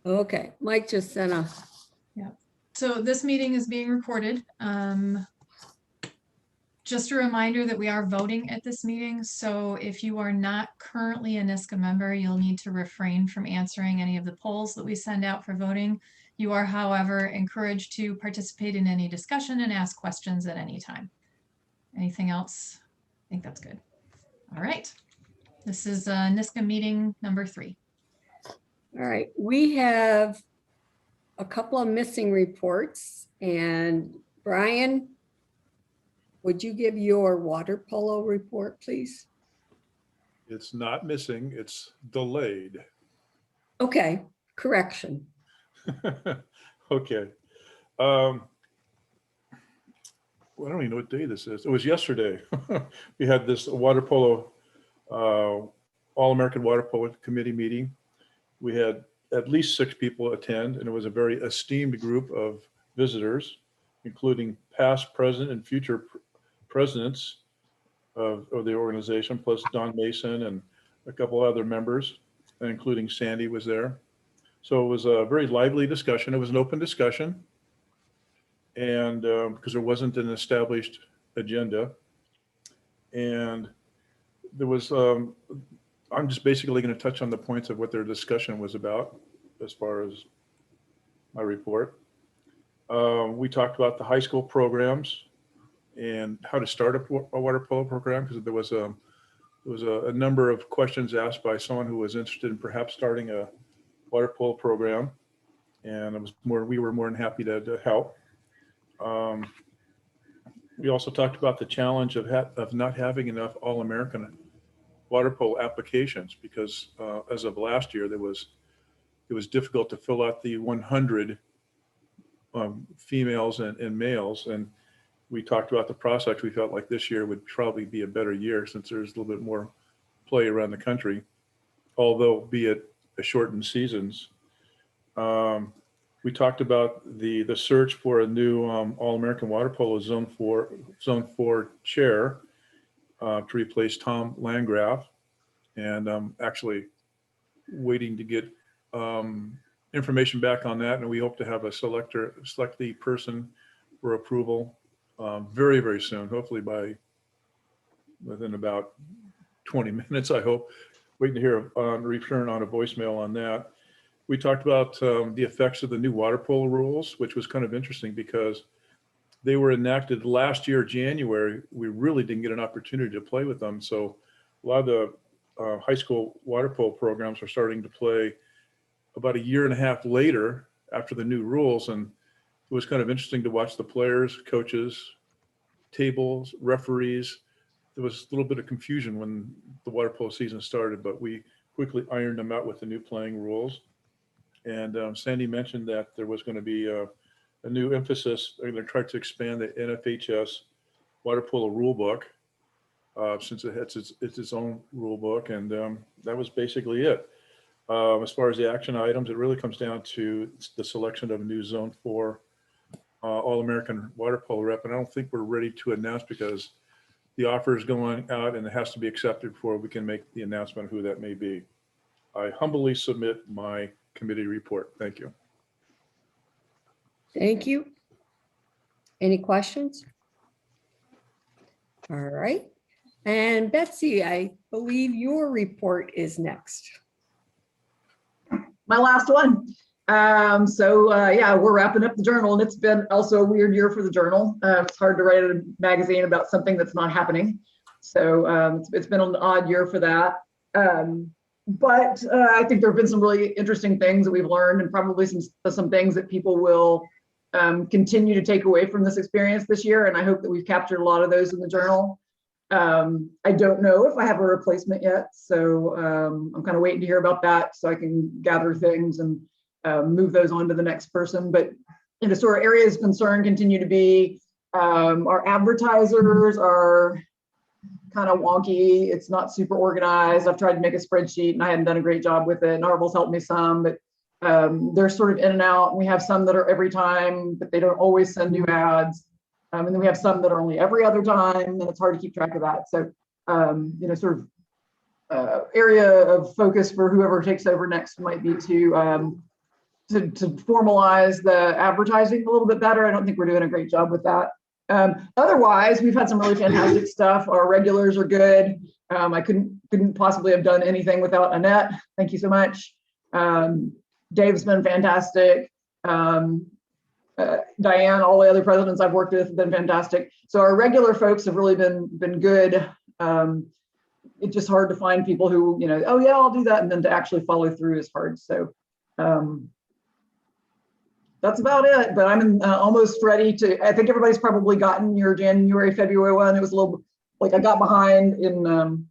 Okay, Mike just sent a, Yeah. So this meeting is being recorded. Just a reminder that we are voting at this meeting. So if you are not currently a NISCA member, you'll need to refrain from answering any of the polls that we send out for voting. You are, however, encouraged to participate in any discussion and ask questions at any time. Anything else? I think that's good. All right. This is NISCA meeting number 3. all right, we have a couple of missing reports, and Brian, would you give your water polo report, please? It's not missing, it's delayed. Okay, correction. Okay. Well, I don't even know what day this is. It was yesterday. We had this water polo, All-American Water Polo Committee meeting. We had at least 6 people attend, and it was a very esteemed group of visitors, including past, present, and future presidents of the organization, plus Don Mason and a couple other members, including Sandy was there. So it was a very lively discussion. It was an open discussion. And because there wasn't an established agenda. And there was, I'm just basically going to touch on the points of what their discussion was about as far as my report. We talked about the high school programs and how to start a water polo program, because there was a number of questions asked by someone who was interested in perhaps starting a water polo program, and we were more than happy to help. We also talked about the challenge of not having enough All-American water polo applications, because as of last year, it was difficult to fill out the 100 females and males. And we talked about the prospects. We felt like this year would probably be a better year since there's a little bit more play around the country, although be it a shortened seasons. We talked about the search for a new All-American Water Polo Zone 4 chair to replace Tom Landgraf, and I'm actually waiting to get information back on that, and we hope to have a select the person for approval very, very soon, hopefully within about 20 minutes, I hope. Waiting to hear a return on a voicemail on that. We talked about the effects of the new water polo rules, which was kind of interesting because they were enacted last year, January. We really didn't get an opportunity to play with them. So a lot of the high school water polo programs are starting to play about a year and a half later after the new rules. And it was kind of interesting to watch the players, coaches, tables, referees. There was a little bit of confusion when the water polo season started, but we quickly ironed them out with the new playing rules. And Sandy mentioned that there was going to be a new emphasis. They're going to try to expand the NFHS water polo rule book since it's its own rule book. And that was basically it. As far as the action items, it really comes down to the selection of a new Zone 4 All-American water polo rep. And I don't think we're ready to announce because the offer is going out and it has to be accepted before we can make the announcement of who that may be. I humbly submit my committee report. Thank you. Thank you. Any questions? All right. And Betsy, I believe your report is next. My last one. Yeah, we're wrapping up the journal, and it's been also a weird year for the journal. It's hard to write a magazine about something that's not happening. So it's been an odd year for that. But I think there have been some really interesting things that we've learned, and probably some things that people will continue to take away from this experience this year. And I hope that we've captured a lot of those in the journal. I don't know if I have a replacement yet, so I'm kind of waiting to hear about that so I can gather things and move those on to the next person. But sort of areas of concern continue to be our advertisers are kind of wonky. It's not super organized. I've tried to make a spreadsheet and I hadn't done a great job with it. Narvel's helped me some, but they're sort of in and out. We have some that are every time, but they don't always send new ads. And then we have some that are only every other time, and it's hard to keep track of that. So, sort of area of focus for whoever takes over next might be to formalize the advertising a little bit better. I don't think we're doing a great job with that. Otherwise, we've had some really fantastic stuff. Our regulars are good. I couldn't possibly have done anything without Annette. Thank you so much. Dave's been fantastic. Diane, all the other presidents I've worked with have been fantastic. So our regular folks have really been good. It's just hard to find people who, oh yeah, I'll do that, and then to actually follow through is hard. So that's about it. But I'm almost ready to. I think everybody's probably gotten your January, February one. It was a little like I got behind in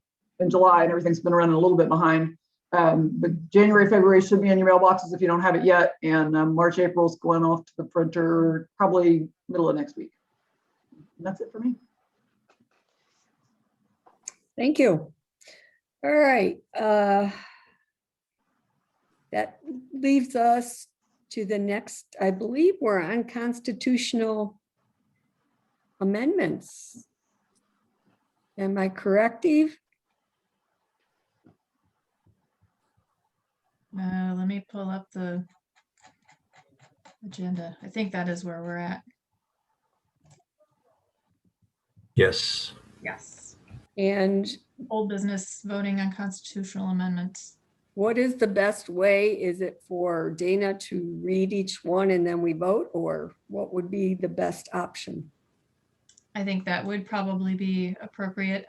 July, and everything's been running a little bit behind. But January, February should be in your mailboxes if you don't have it yet. And March, April's going off to the printer probably middle of next week. And that's it for me. Thank you. All right. That leaves us to the next, I believe we're on constitutional amendments. Am I correct, Eve? Let me pull up the agenda. I think that is where we're at. Yes. Yes. And Old business voting on constitutional amendments. what is the best way? Is it for Dana to read each one and then we vote, or what would be the best option? I think that would probably be appropriate.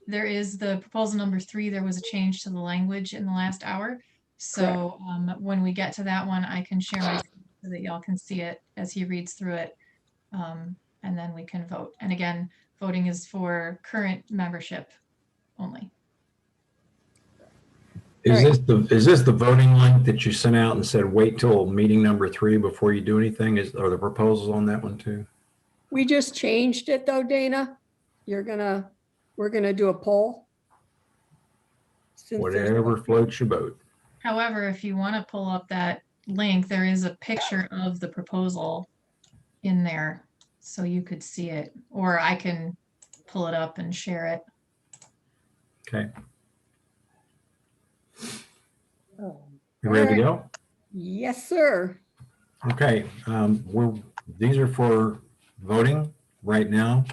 There is the proposal number 3. There was a change to the language in the last hour. So when we get to that one, I can share my screen so that y'all can see it as he reads through it. And then we can vote. And again, voting is for current membership only. Is this the voting link that you sent out and said, wait till meeting number 3 before you do anything? Are the proposals on that one too? We just changed it though, Dana. We're gonna do a poll. Since there's- Whatever floats your boat. However, if you want to pull up that link, there is a picture of the proposal in there so you could see it, or I can pull it up and share it. Okay. You ready to go? Yes, sir. Okay. These are for voting right now.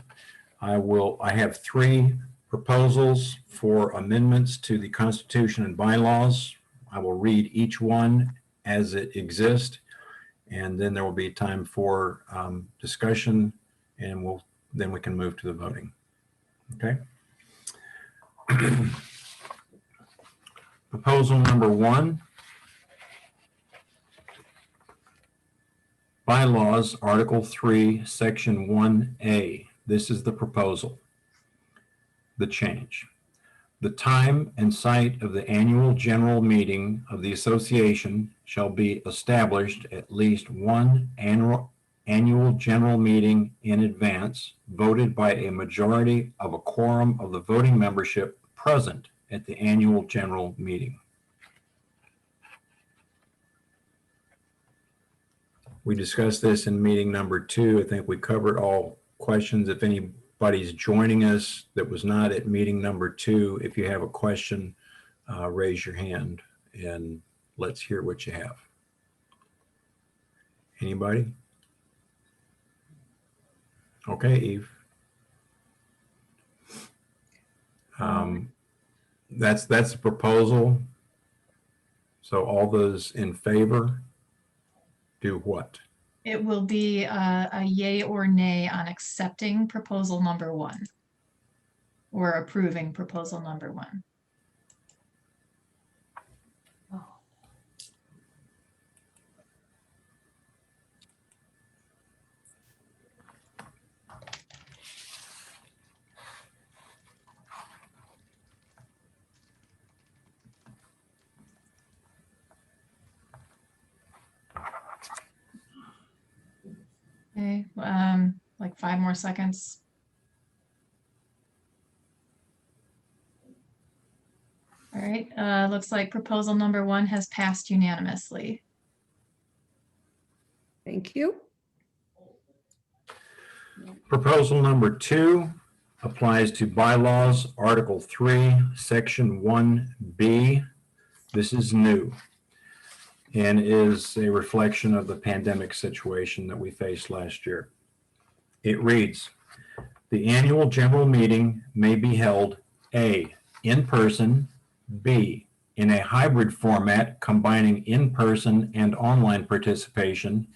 I have 3 proposals for amendments to the Constitution and bylaws. I will read each one as it exists, and then there will be time for discussion, and then we can move to the voting. Okay. Proposal number 1. Bylaws, Article 3, Section 1A. This is the proposal. The change. The time and site of the annual general meeting of the association shall be established at least one annual general meeting in advance, voted by a majority of a quorum of the voting membership present at the annual general meeting. We discussed this in meeting number 2. I think we covered all questions. If anybody's joining us that was not at meeting number 2, if you have a question, raise your hand and let's hear what you have. Anybody? Okay, Eve. That's the proposal. So all those in favor do what? It will be a yay or nay on accepting proposal number 1 or approving proposal number 1. Okay, like 5 more seconds. All right, looks like proposal number 1 has passed unanimously. Thank you. Proposal number 2 applies to bylaws, Article 3, Section 1B. This is new. and is a reflection of the pandemic situation that we faced last year. It reads, the annual general meeting may be held A, in person, B, in a hybrid format combining in-person and online participation,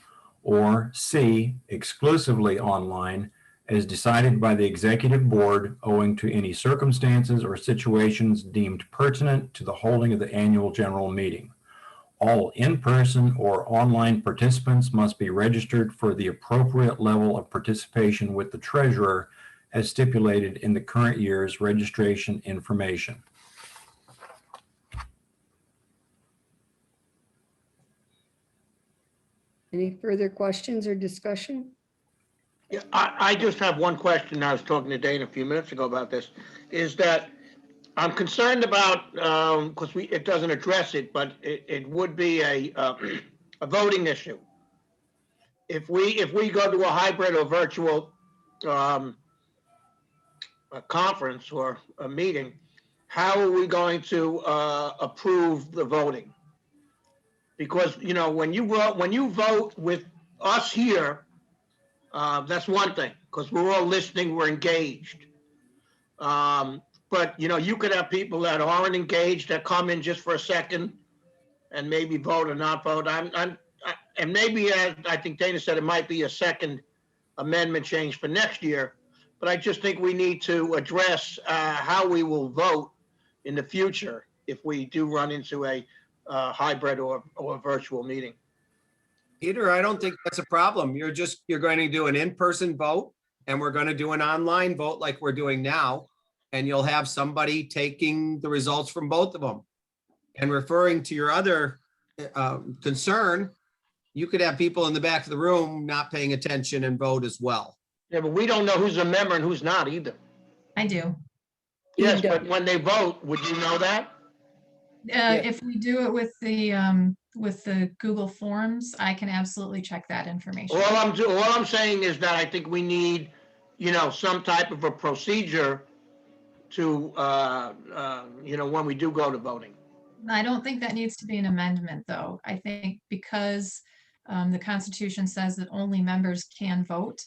or C, exclusively online as decided by the executive board owing to any circumstances or situations deemed pertinent to the holding of the annual general meeting. All in-person or online participants must be registered for the appropriate level of participation with the treasurer as stipulated in the current year's registration information. Any further questions or discussion? Yeah, I just have one question. I was talking to Dana a few minutes ago about this, is that I'm concerned about, because it doesn't address it, but it would be a voting issue. If we go to a hybrid or virtual a conference or a meeting, how are we going to approve the voting? Because, you know, when you vote with us here, that's one thing, because we're all listening, we're engaged. But, you know, you could have people that aren't engaged that come in just for a second and maybe vote or not vote. And maybe, I think Dana said it might be a second amendment change for next year, but I just think we need to address how we will vote in the future if we do run into a hybrid or virtual meeting. Peter, I don't think that's a problem. You're going to do an in-person vote and we're going to do an online vote like we're doing now. And you'll have somebody taking the results from both of them. And referring to your other concern, you could have people in the back of the room not paying attention and vote as well. Yeah, but we don't know who's a member and who's not either. I do. Yes, but when they vote, would you know that? If we do it with the Google Forms, I can absolutely check that information. All I'm saying is that I think we need, you know, some type of a procedure to, you know, when we do go to voting. I don't think that needs to be an amendment, though. I think because the Constitution says that only members can vote,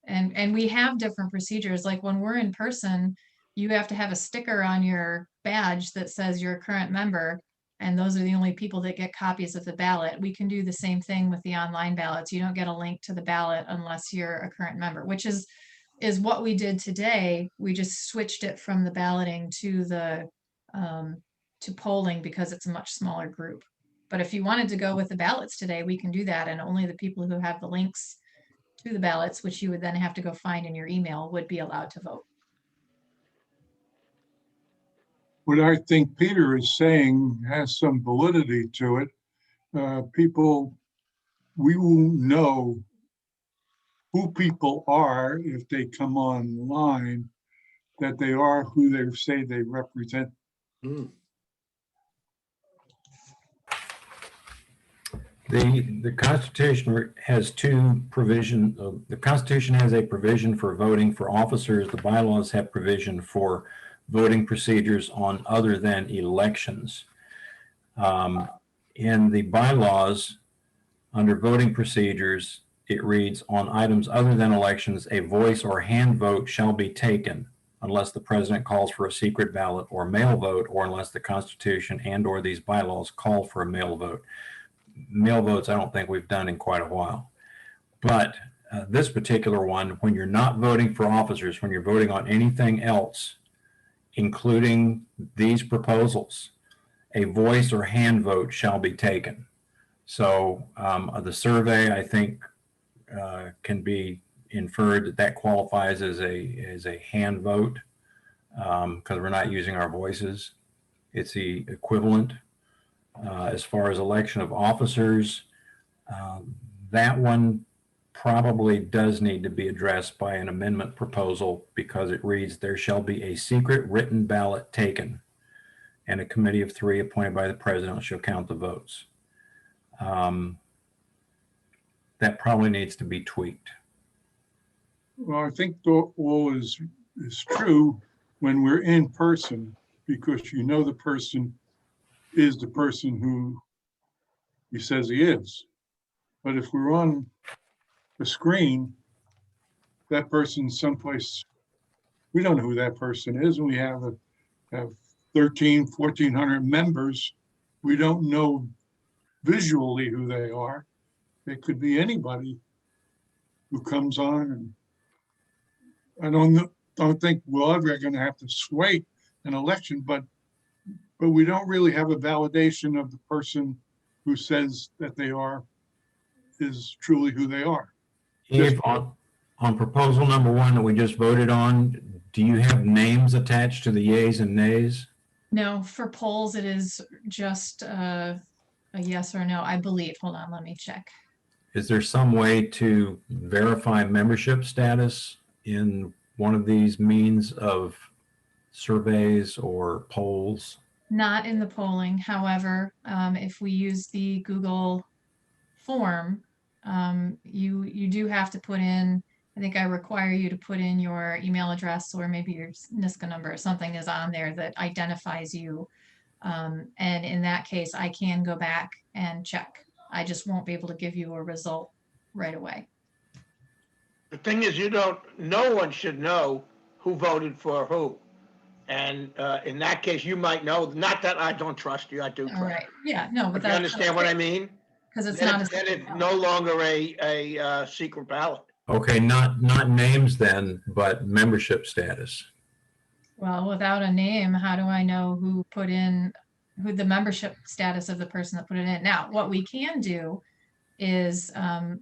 and we have different procedures. Like when we're in person, you have to have a sticker on your badge that says you're a current member, and those are the only people that get copies of the ballot. We can do the same thing with the online ballots. You don't get a link to the ballot unless you're a current member, which is what we did today. We just switched it from the balloting to the to polling because it's a much smaller group. But if you wanted to go with the ballots today, we can do that, and only the people who have the links to the ballots, which you would then have to go find in your email, would be allowed to vote. What I think Peter is saying has some validity to it. We will know who people are if they come online, that they are who they say they represent. The Constitution has two provisions. The Constitution has a provision for voting for officers. The bylaws have provision for voting procedures on other than elections. In the bylaws, under voting procedures, it reads, on items other than elections, a voice or hand vote shall be taken unless the president calls for a secret ballot or mail vote, or unless the Constitution and or these bylaws call for a mail vote. Mail votes, I don't think we've done in quite a while. But this particular one, when you're not voting for officers, when you're voting on anything else, including these proposals, a voice or hand vote shall be taken. So the survey, I think, can be inferred that qualifies as a hand vote because we're not using our voices. It's the equivalent. As far as election of officers, that one probably does need to be addressed by an amendment proposal because it reads, there shall be a secret written ballot taken and a committee of 3 appointed by the president shall count the votes. That probably needs to be tweaked. Well, I think all is true when we're in person, because you know the person is the person who he says he is. But if we're on the screen, that person's someplace, we don't know who that person is, and we have 1,400 members. We don't know visually who they are. It could be anybody who comes on, and I don't think we're ever going to have to sway an election, but we don't really have a validation of the person who says that they are is truly who they are. If on proposal number 1 that we just voted on, do you have names attached to the yays and nays? No, for polls, it is just a yes or no, I believe. Hold on, let me check. Is there some way to verify membership status in one of these means of surveys or polls? Not in the polling. However, if we use the Google form, you do have to put in, I think I require you to put in your email address or maybe your NISCA number or something is on there that identifies you. And in that case, I can go back and check. I just won't be able to give you a result right away. The thing is, no one should know who voted for who. And in that case, you might know, not that I don't trust you, I do All trust right. Yeah, no, you. but But you that's understand what I mean? because it's Then not then it's no longer a secret ballot. Okay, not names then, but membership status. well, without a name, how do I know who the membership status of the person that put it in? Now, what we can do is,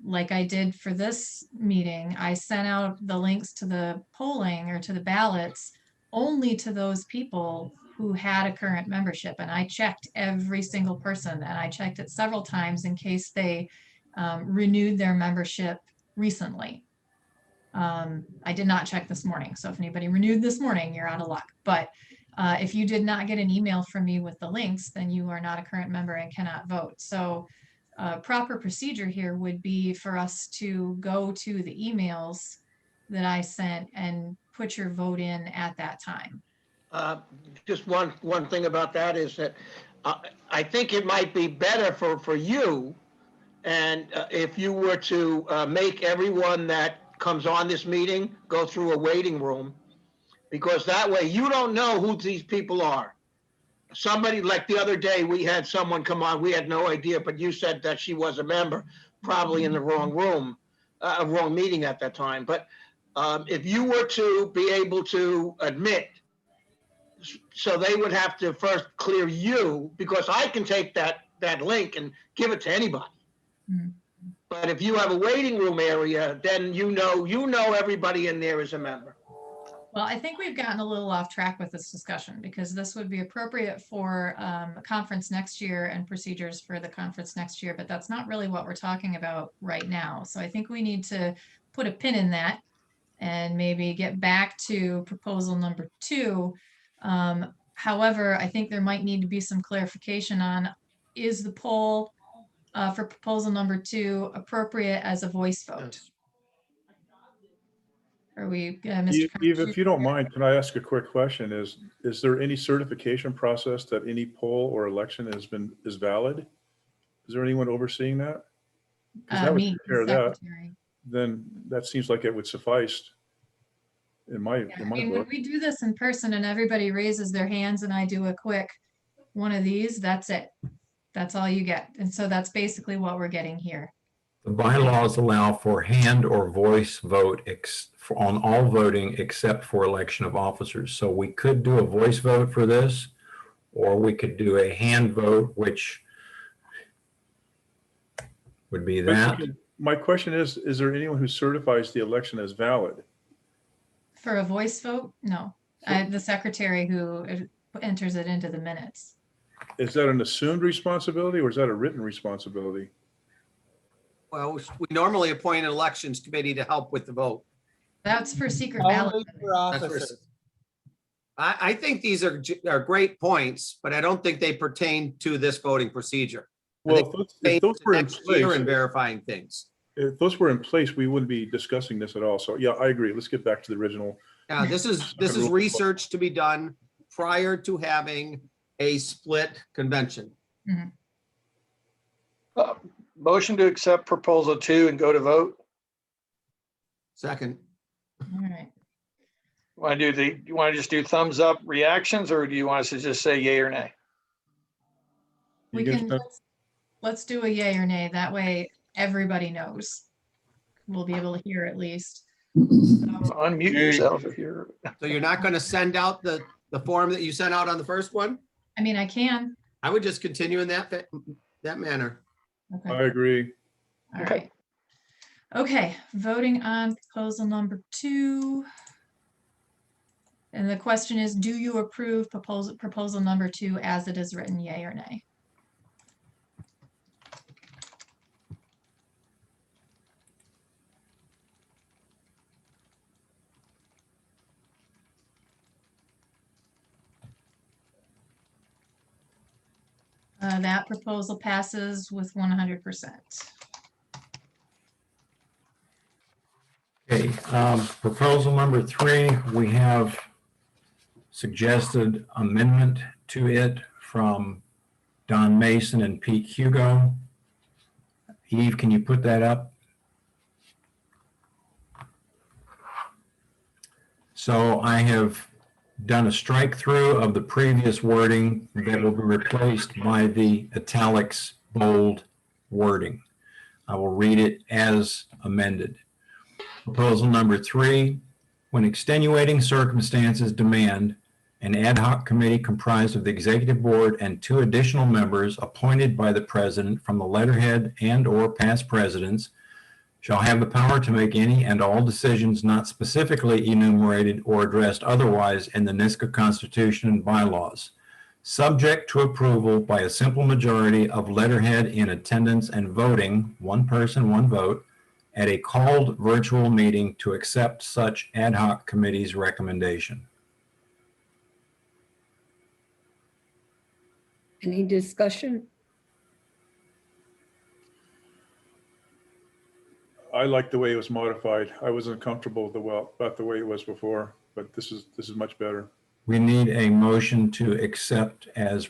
like I did for this meeting, I sent out the links to the polling or to the ballots only to those people who had a current membership. And I checked every single person, and I checked it several times in case they renewed their membership recently. I did not check this morning. So if anybody renewed this morning, you're out of luck. But if you did not get an email from me with the links, then you are not a current member and cannot vote. So proper procedure here would be for us to go to the emails that I sent and put your vote in at that time. Just one thing about that is that I think it might be better for you, and if you were to make everyone that comes on this meeting go through a waiting room, because that way you don't know who these people are. Somebody, like the other day, we had someone come on, we had no idea, but you said that she was a member, probably in the wrong room, wrong meeting at that time. But if you were to be able to admit, so they would have to first clear you, because I can take that link and give it to anybody. Mhm. But if you have a waiting room area, then you know everybody in there is a member. Well, I think we've gotten a little off track with this discussion because this would be appropriate for a conference next year and procedures for the conference next year, but that's not really what we're talking about right now. So I think we need to put a pin in that and maybe get back to proposal number 2. However, I think there might need to be some clarification on, is the poll for proposal number 2 appropriate as a voice vote? Are we, Mr. Eve, if you don't Constitution? mind, can I ask a quick question? Is there any certification process that any poll or election is valid? Is there anyone overseeing that? 'Cause that would Me, take care of the that. secretary. Then that seems like it would suffice in my Yeah, I mean, when book. we do this in person and everybody raises their hands and I do a quick one of these, that's it. That's all you get. And so that's basically what we're getting here. The bylaws allow for hand or voice vote on all voting except for election of officers. So we could do a voice vote for this, or we could do a hand vote, which would be that. My question is there anyone who certifies the election as valid? For a voice vote, no. The secretary who enters it into the minutes. Is that an assumed responsibility or is that a written responsibility? Well, we normally appoint an elections committee to help with the vote. That's for secret ballot. Only for That's where- officers. I think these are great points, but I don't think they pertain to this voting procedure. Well, if those were in Next year and place, verifying things. if those were in place, we wouldn't be discussing this at all. So yeah, I agree. Let's get back to the original. Yeah, this is research to be done prior to having a split convention. Motion to accept proposal 2 and go to vote. Second. All right. You want to just do thumbs up reactions, or do you want us to just say yay or nay? We You can can, spend- let's do a yay or nay. That way everybody knows. We'll be able to hear at least. So, Unmute Yay. yourself if you're. So you're not going to send out the form that you sent out on the first one? I mean, I can. I would just continue in that manner. Okay. I agree. All right. Okay, voting on proposal number 2. And the question is, do you approve proposal number 2 as it is written, yay or nay? That proposal passes with 100%. Okay, proposal number 3, we have suggested amendment to it from Don Mason and Pete Hugo. Eve, can you put that up? So I have done a strike through of the previous wording that will be replaced by the italics bold wording. I will read it as amended. Proposal number 3, when extenuating circumstances demand, an ad hoc committee comprised of the executive board and 2 additional members appointed by the president from the letterhead and/or past presidents shall have the power to make any and all decisions not specifically enumerated or addressed otherwise in the NISCA Constitution and bylaws, subject to approval by a simple majority of letterhead in attendance and voting, 1 person, 1 vote, at a called virtual meeting to accept such ad hoc committee's recommendation. Any discussion? I like the way it was modified. I wasn't comfortable with about the way it was before, but this is much better. We need a motion to accept as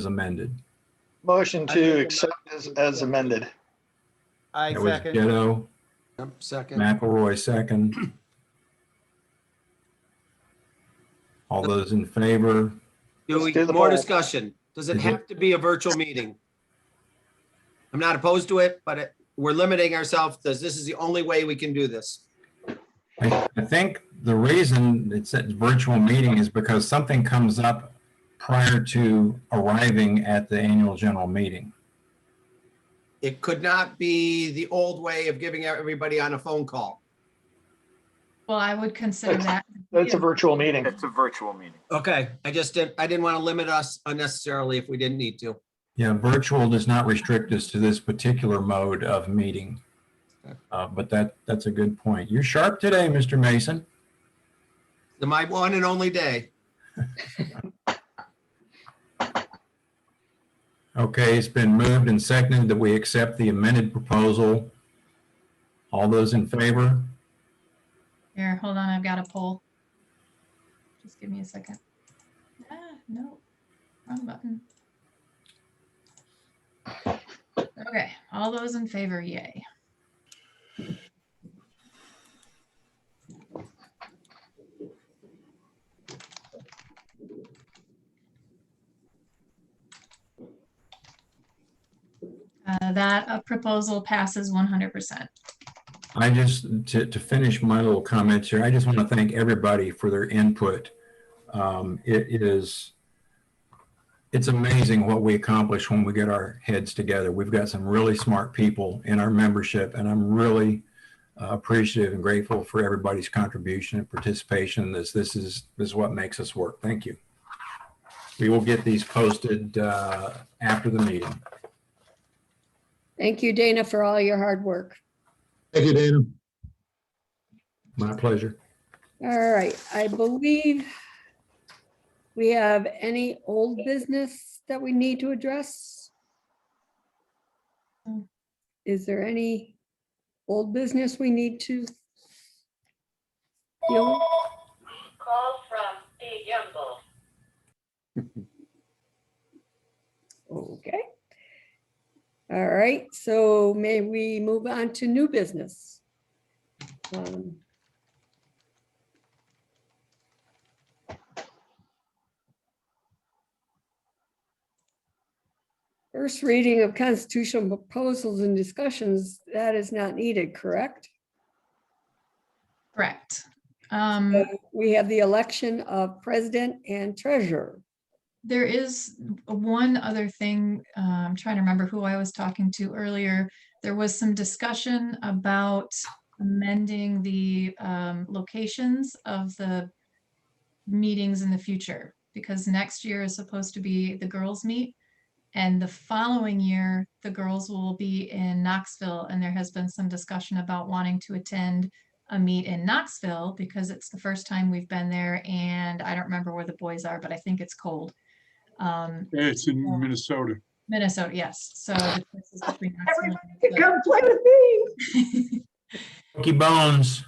amended. Motion to accept as amended. I That was second. Ghetto, Yep, second. McElroy second. All those in favor? Let's do the More poll. discussion. Does it Is it- have to be a virtual meeting? I'm not opposed to it, but we're limiting ourselves because this is the only way we can do this. I think the reason it's a virtual meeting is because something comes up prior to arriving at the annual general meeting. It could not be the old way of giving everybody on a phone call. Well, I would consider that. That's a virtual meeting. It's a virtual meeting. Okay, I didn't want to limit us unnecessarily if we didn't need to. Yeah, virtual does not restrict us to this particular mode of meeting. But that's a good point. You're sharp today, Mr. Mason. My one and only day. Okay, it's been moved and seconded that we accept the amended proposal. All those in favor? Here, hold on, I've got a poll. Just give me a second. No, wrong button. Okay, all those in favor, yay. That proposal passes 100%. I just, to finish my little comments here, I just want to thank everybody for their input. It's amazing what we accomplish when we get our heads together. We've got some really smart people in our membership, and I'm really appreciative and grateful for everybody's contribution and participation in this. This is what makes us work. Thank you. We will get these posted after the meeting. Thank you, Dana, for all your hard work. Thank you, Dana. My pleasure. All right, I believe we have any old business that we need to address? Is there any old business we need to deal with? Call from the jungle. Okay. All right, so may we move on to new business? First reading of constitutional proposals and discussions, that is not needed, correct? Correct. We have the election of president and treasurer. There is one other thing, I'm trying to remember who I was talking to earlier. There was some discussion about amending the locations of the meetings in the future, because next year is supposed to be the girls' meet. And the following year, the girls will be in Knoxville, and there has been some discussion about wanting to attend a meet in Knoxville because it's the first time we've been there, and I don't remember where the boys are, but I think it's cold. It's in Minnesota. Minnesota, yes. So the choice is between Knoxville Everybody and can come play with me. Cookie Bones.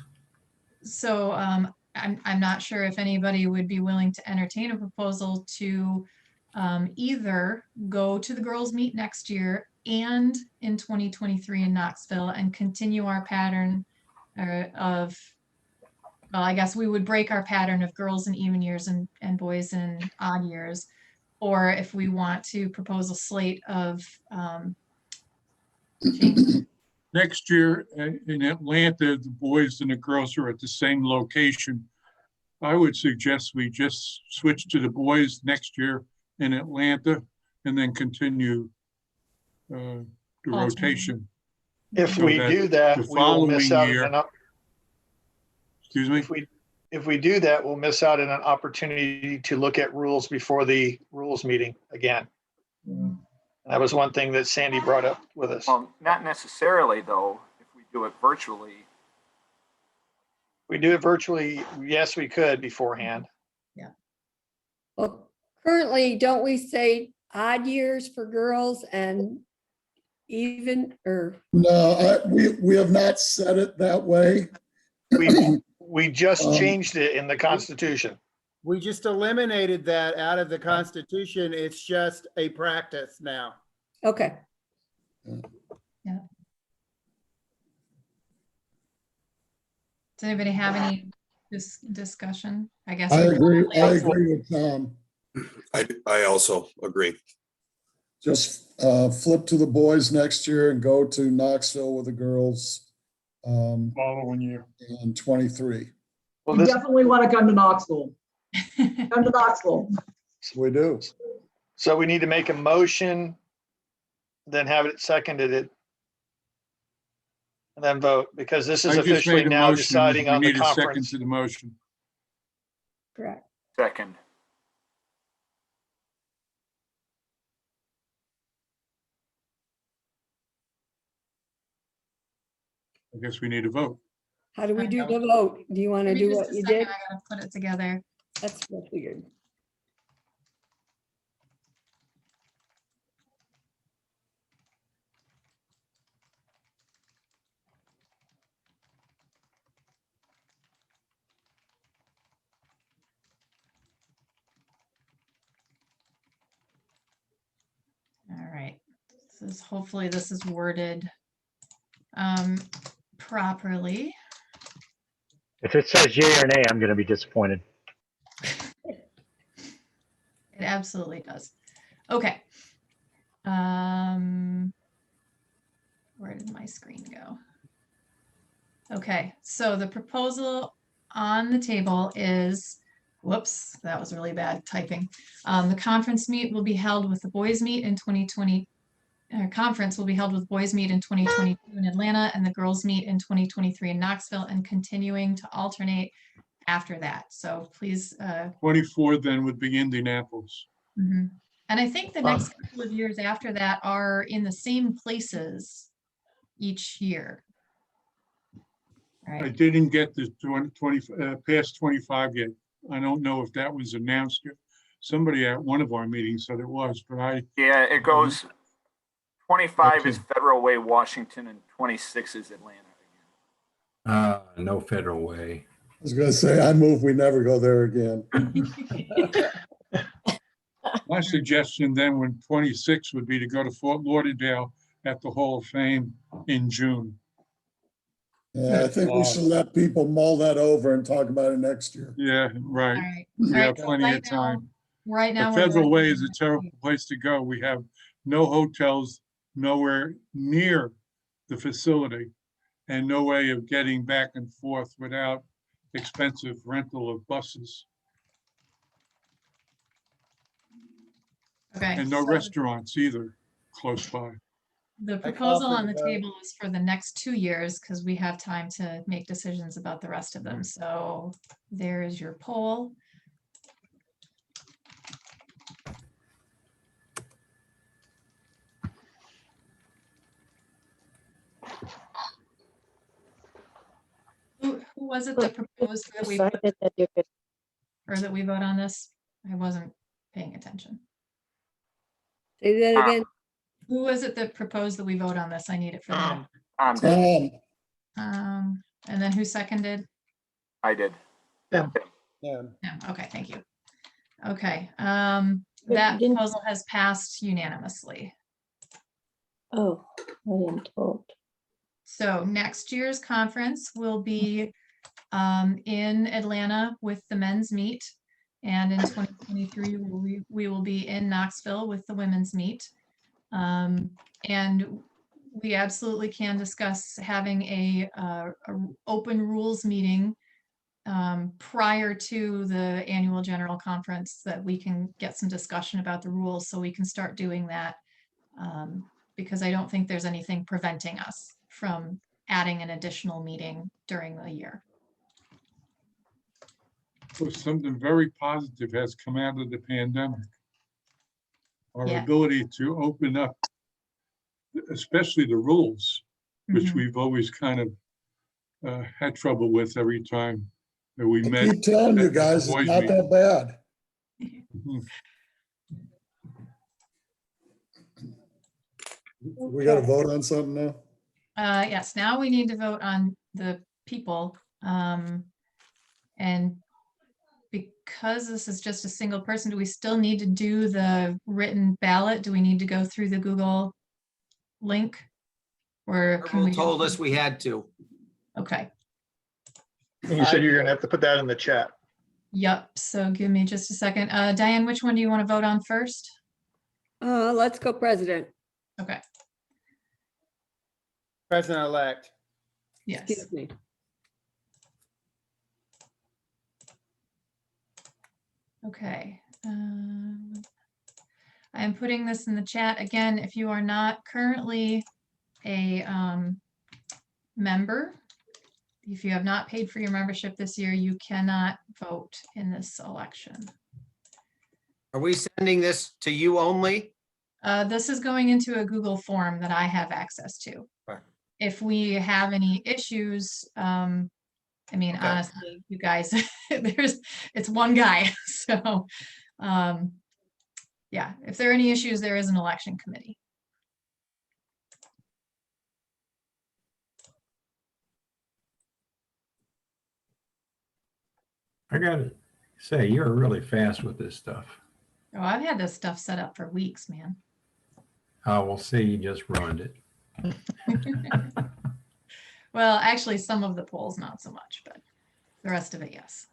So I'm not sure if anybody would be willing to entertain a proposal to either go to the girls' meet next year and in 2023 in Knoxville and continue our pattern of, well, I guess we would break our pattern of girls in even years and boys in odd years, or if we want to propose a slate of changes. Next year in Atlanta, the boys and the girls are at the same location. I would suggest we just switch to the boys next year in Atlanta and then continue the rotation. If So we that do that, the we will miss following out year- on an Excuse me? if we do that, we'll miss out on an opportunity to look at rules before the rules meeting again. That was one thing that Sandy brought up with us. Well, not necessarily though, if we do it virtually. We do it virtually, yes, we could beforehand. Well, currently, don't we say odd years for girls and even, or, No, we have not said it that way. We just changed it in the Constitution. We just eliminated that out of the Constitution. It's just a practice now. okay. Does anybody have any discussion? I guess. I agree with Tom. I also agree. Just flip to the boys next year and go to Knoxville with the girls Following year. in 23. Well, You this, definitely want to come to Knoxville. Come to Knoxville. We do. so we need to make a motion, then have it seconded, and then vote, because this is I just officially made a now motion. deciding We on the need a second conference. to the motion. Correct. Second. I guess we need a vote. How do we do the vote? Do you want to Give me do just what a you second, did? I gotta put it together. That's what weird. All right, hopefully this is worded properly. If it says yay or nay, I'm going to be disappointed. It absolutely does. Okay. Where did my screen go? Okay, so the proposal on the table is, whoops, that was really bad typing. The conference meet will be held with the boys meet in 2020. Conference will be held with boys meet in 2022 in Atlanta and the girls meet in 2023 in Knoxville, and continuing to alternate after that. So please. 24 then would be Indianapolis. And I think the next couple of years after that are in the same places each year. All I right. didn't get the 20 past 25 yet. I don't know if that was announced yet. Somebody at one of our meetings said it was, but Yeah, it goes, 25 is Okay. Federal Way, Washington, and 26 is Atlanta. No federal way. I was going to say, I move we never go there again. my suggestion then when 26 would be to go to Fort Lauderdale at the Hall of Fame in June. Yeah, I think we should let people mull that over and talk about it next year. Yeah, All right. right. We All have right, so plenty right of now- time. Right now. The we're Federal Way voting is a on terrible place to go. We have no hotels nowhere near the facility and no way of getting back and forth without expensive rental of buses Okay. and no so restaurants either close by. The I proposal call for on the the vote. table is for the next 2 years because we have time to make decisions about the rest of them. So there is your poll. Who was it that proposed that we, Decided that you could. or that we vote on this? I wasn't paying attention. Say that again. Who was it that proposed that we vote on this? I need it for the, Did. and then who seconded? I did. Yeah. Yeah, okay, thank you. Okay, that didn't- proposal has passed unanimously. Oh, I am told. So next year's conference will be in Atlanta with the men's meet. And in 2023, we will be in Knoxville with the women's meet. And we absolutely can discuss having a open rules meeting prior to the annual general conference, that we can get some discussion about the rules, so we can start doing that. Because I don't think there's anything preventing us from adding an additional meeting during the year. So something very positive has come out of the pandemic. Our Yeah. ability to open up, especially the rules, which Mhm. we've always kind of had trouble with every time that we I met. keep telling you at the guys, it's boys' not meeting. that bad. Mhm. We gotta vote on something now? Yes, now we need to vote on the people. And because this is just a single person, do we still need to do the written ballot? Do we need to go through the Google link? Or can Everyone we? told us we had to. Okay, You said you're gonna have to put that in the chat. yep, so give me just a second. Diane, which one do you want to vote on first? Let's go president. Okay, President-elect. yes. Excuse me. Okay. I am putting this in the chat. Again, if you are not currently a member, if you have not paid for your membership this year, you cannot vote in this election. Are we sending this to you only? This is going into a Google form that I have access to. Right. If we have any issues, I mean, Okay. honestly, you guys, it's one guy. So, yeah, if there are any issues, there is an election committee. I gotta say, you're really fast with this stuff. Oh, I've had this stuff set up for weeks, man. We'll see, you just ruined it. Well, actually, some of the polls, not so much, but the rest of it, yes.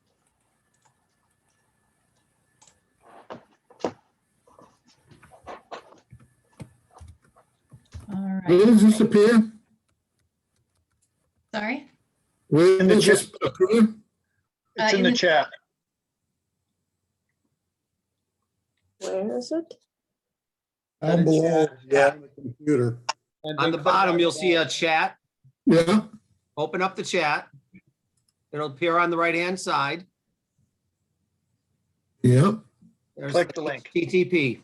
All right. Where does this appear? Sorry? Where In the does this appear? It's in the chat. Where is it? Down below, yeah, on the computer. On the bottom, you'll see a chat. Yeah, Open up the chat. It'll appear on the right-hand side. yeah. There's Click the link. TTP.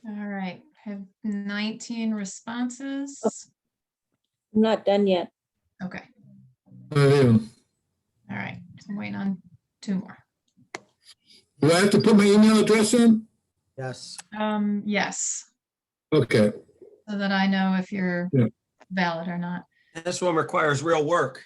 All right, have 19 responses. I'm not done yet. Okay, I am. all right. I'm waiting on 2 more. Do I have to put my email address in? Yes. Yes, Okay. so that I know if you're Yeah. valid or not. This one requires real work.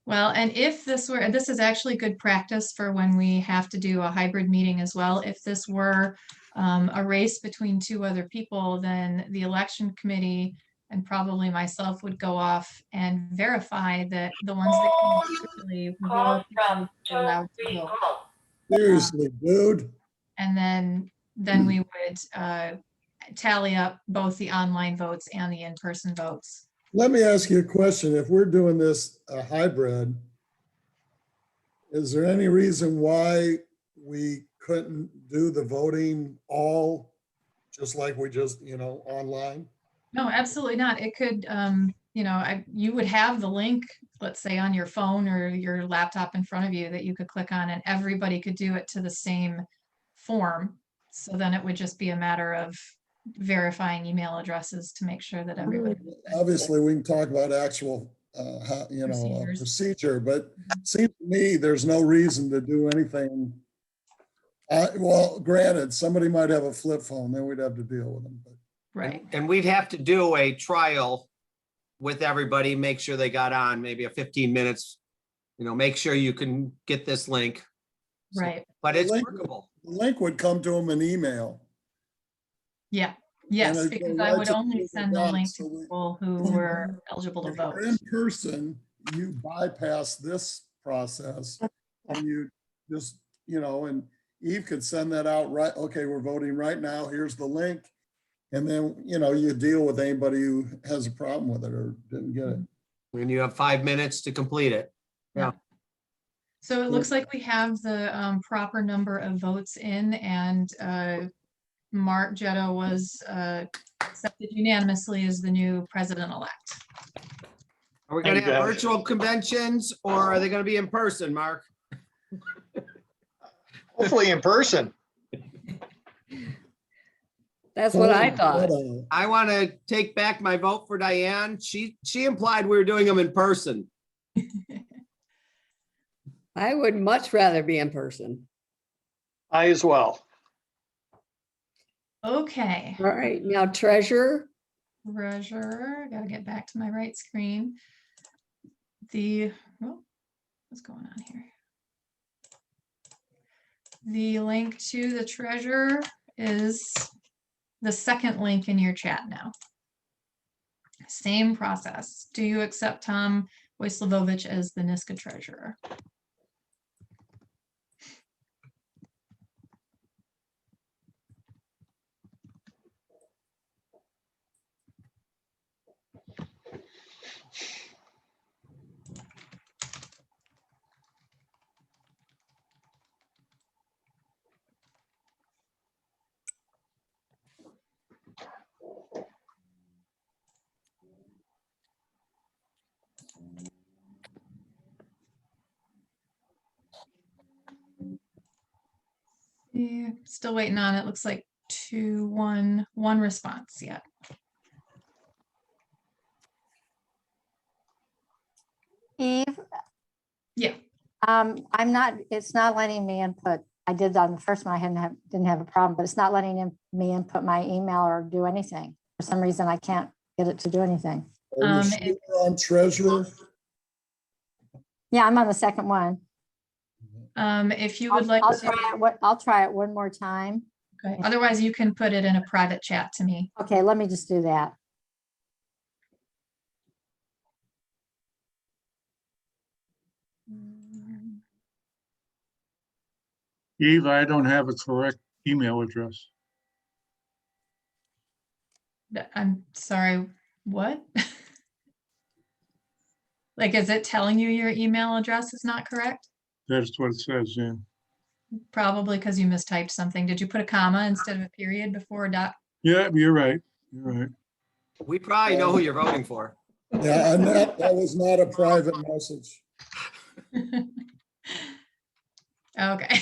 Well, and if this is actually good practice for when we have to do a hybrid meeting as well. If this were a race between 2 other people, then the election committee and probably myself would go off and verify that the ones that came virtually were all allowed to vote. Seriously, dude. And then we would tally up both the online votes and the in-person votes. Let me ask you a question. If we're doing this hybrid, is there any reason why we couldn't do the voting all just like we just, online? No, absolutely not. It could, you would have the link, let's say on your phone or your laptop in front of you that you could click on, and everybody could do it to the same form. So then it would just be a matter of verifying email addresses to make sure that everybody. Obviously, we can talk about actual, procedure, but it seems to me there's no reason to do anything. Well, granted, somebody might have a flip phone, then we'd have to deal with them. But. Right. And we'd have to do a trial with everybody, make sure they got on, maybe a 15 minutes, make sure you can get this link. Right. But it's workable. The link would come to them in email. Yeah. Yes, And because go I right would to only the send the doc, link so to we- people who were eligible to If vote. you're in person, you bypass this process and you just, and Eve could send that out right. Okay, we're voting right now. Here's the link. And then, you deal with anybody who has a problem with it or didn't get it. And you have 5 minutes to complete it. Yeah. So it looks like we have the proper number of votes in, and Mark Jetto was accepted unanimously as the new president-elect. Are we going to Thank you, have guys. virtual conventions or are they going to be in person, Mark? Hopefully in person. That's what I thought. I want to take back my vote for Diane. She implied we were doing them in person. I would much rather be in person. I as well. Okay. All right, now treasurer. Treasurer, gotta get back to my right screen. What's going on here? The link to the treasurer is the second link in your chat now. Same process. Do you accept Tom Wojslawowicz as the NISCA treasurer? Yeah, still waiting on it. Looks like one response yet. Eve? Yeah. It's not letting me input. I did on the first one, didn't have a problem, but it's not letting me input my email or do anything. For some reason, I can't get it to do anything. Are you sure you're on treasurer? Yeah, I'm on the second one. If you would like to, I'll try it one more time. okay. Otherwise you can put it in a private chat to me. Okay, let me just do that. Eve, I don't have a correct email address. I'm sorry, what? Like, is it telling you your email address is not correct? That's what it says, yeah. Probably because you mistyped something. Did you put a comma instead of a period before a dot? Yeah, you're right. You're right. We probably know who you're voting for. Yeah, and that was not a private message. Okay.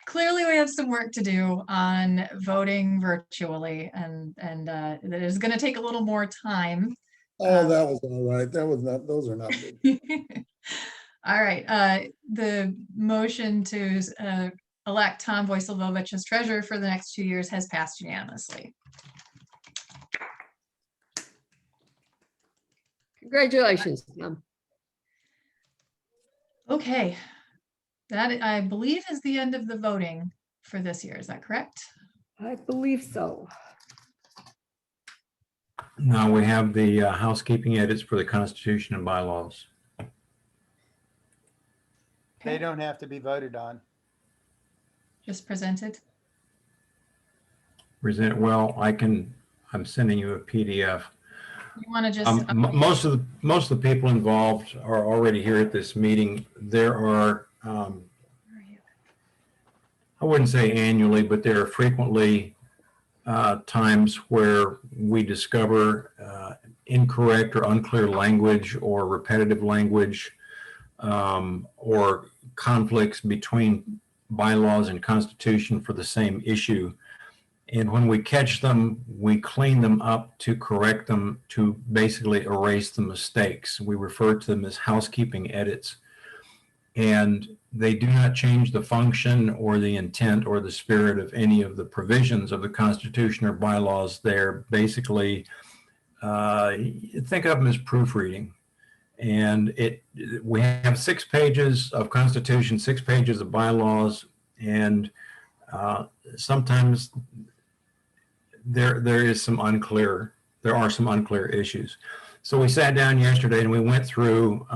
Clearly, we have some work to do on voting virtually, and it is going to take a little more time Oh, that was all right. That was not, those are not big. All right, the motion to elect Tom Voisilvovich as treasurer for the next 2 years has passed unanimously. Congratulations, Tom. Okay, that I believe is the end of the voting for this year. Is that correct? I believe so. Now we have the housekeeping edits for the Constitution and bylaws. They don't have to be voted on. Just presented? Well, I'm sending you a PDF. You want to just, Most of the people involved are already here at this meeting. There are, I wouldn't say annually, but there are frequently times where we discover incorrect or unclear language or repetitive language or conflicts between bylaws and constitution for the same issue. And when we catch them, we clean them up to correct them, to basically erase the mistakes. We refer to them as housekeeping edits. And they do not change the function or the intent or the spirit of any of the provisions of the Constitution or bylaws. They're basically, think of them as proofreading. And we have 6 pages of Constitution, 6 pages of bylaws, and sometimes there are some unclear issues. So we sat down yesterday and we went through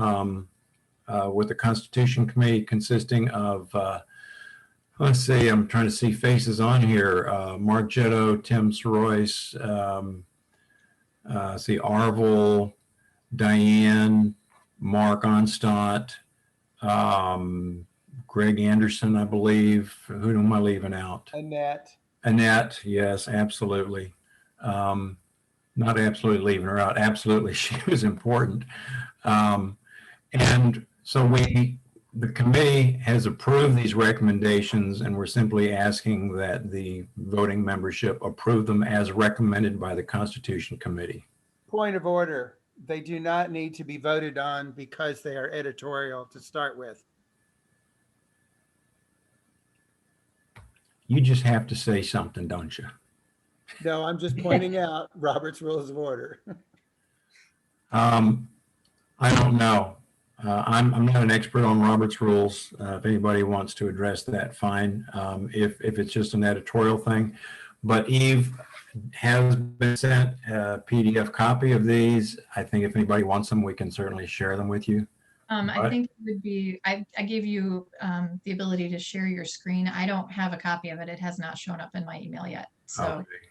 with the Constitution Committee consisting of, let's see, I'm trying to see faces on here, Mark Jetto, Tim Sorois, Arvel, Diane, Mark Onstott, Greg Anderson, I believe. Who am I leaving out? Annette, yes, absolutely. Not absolutely leaving her out. Absolutely, she was important. And so the committee has approved these recommendations, and we're simply asking that the voting membership approve them as recommended by the Constitution Committee. Point of order. They do not need to be voted on because they are editorial to start with. You just have to say something, don't you? No, I'm just pointing out Robert's Rules of Order. I don't know. I'm not an expert on Robert's rules. If anybody wants to address that, fine. If it's just an editorial thing. But Eve has been sent a PDF copy of these. I think if anybody wants them, we can certainly share them with you. I think it would be, I gave you the ability to share your screen. I don't have a copy of it. It has not shown up in my email yet. So Okay.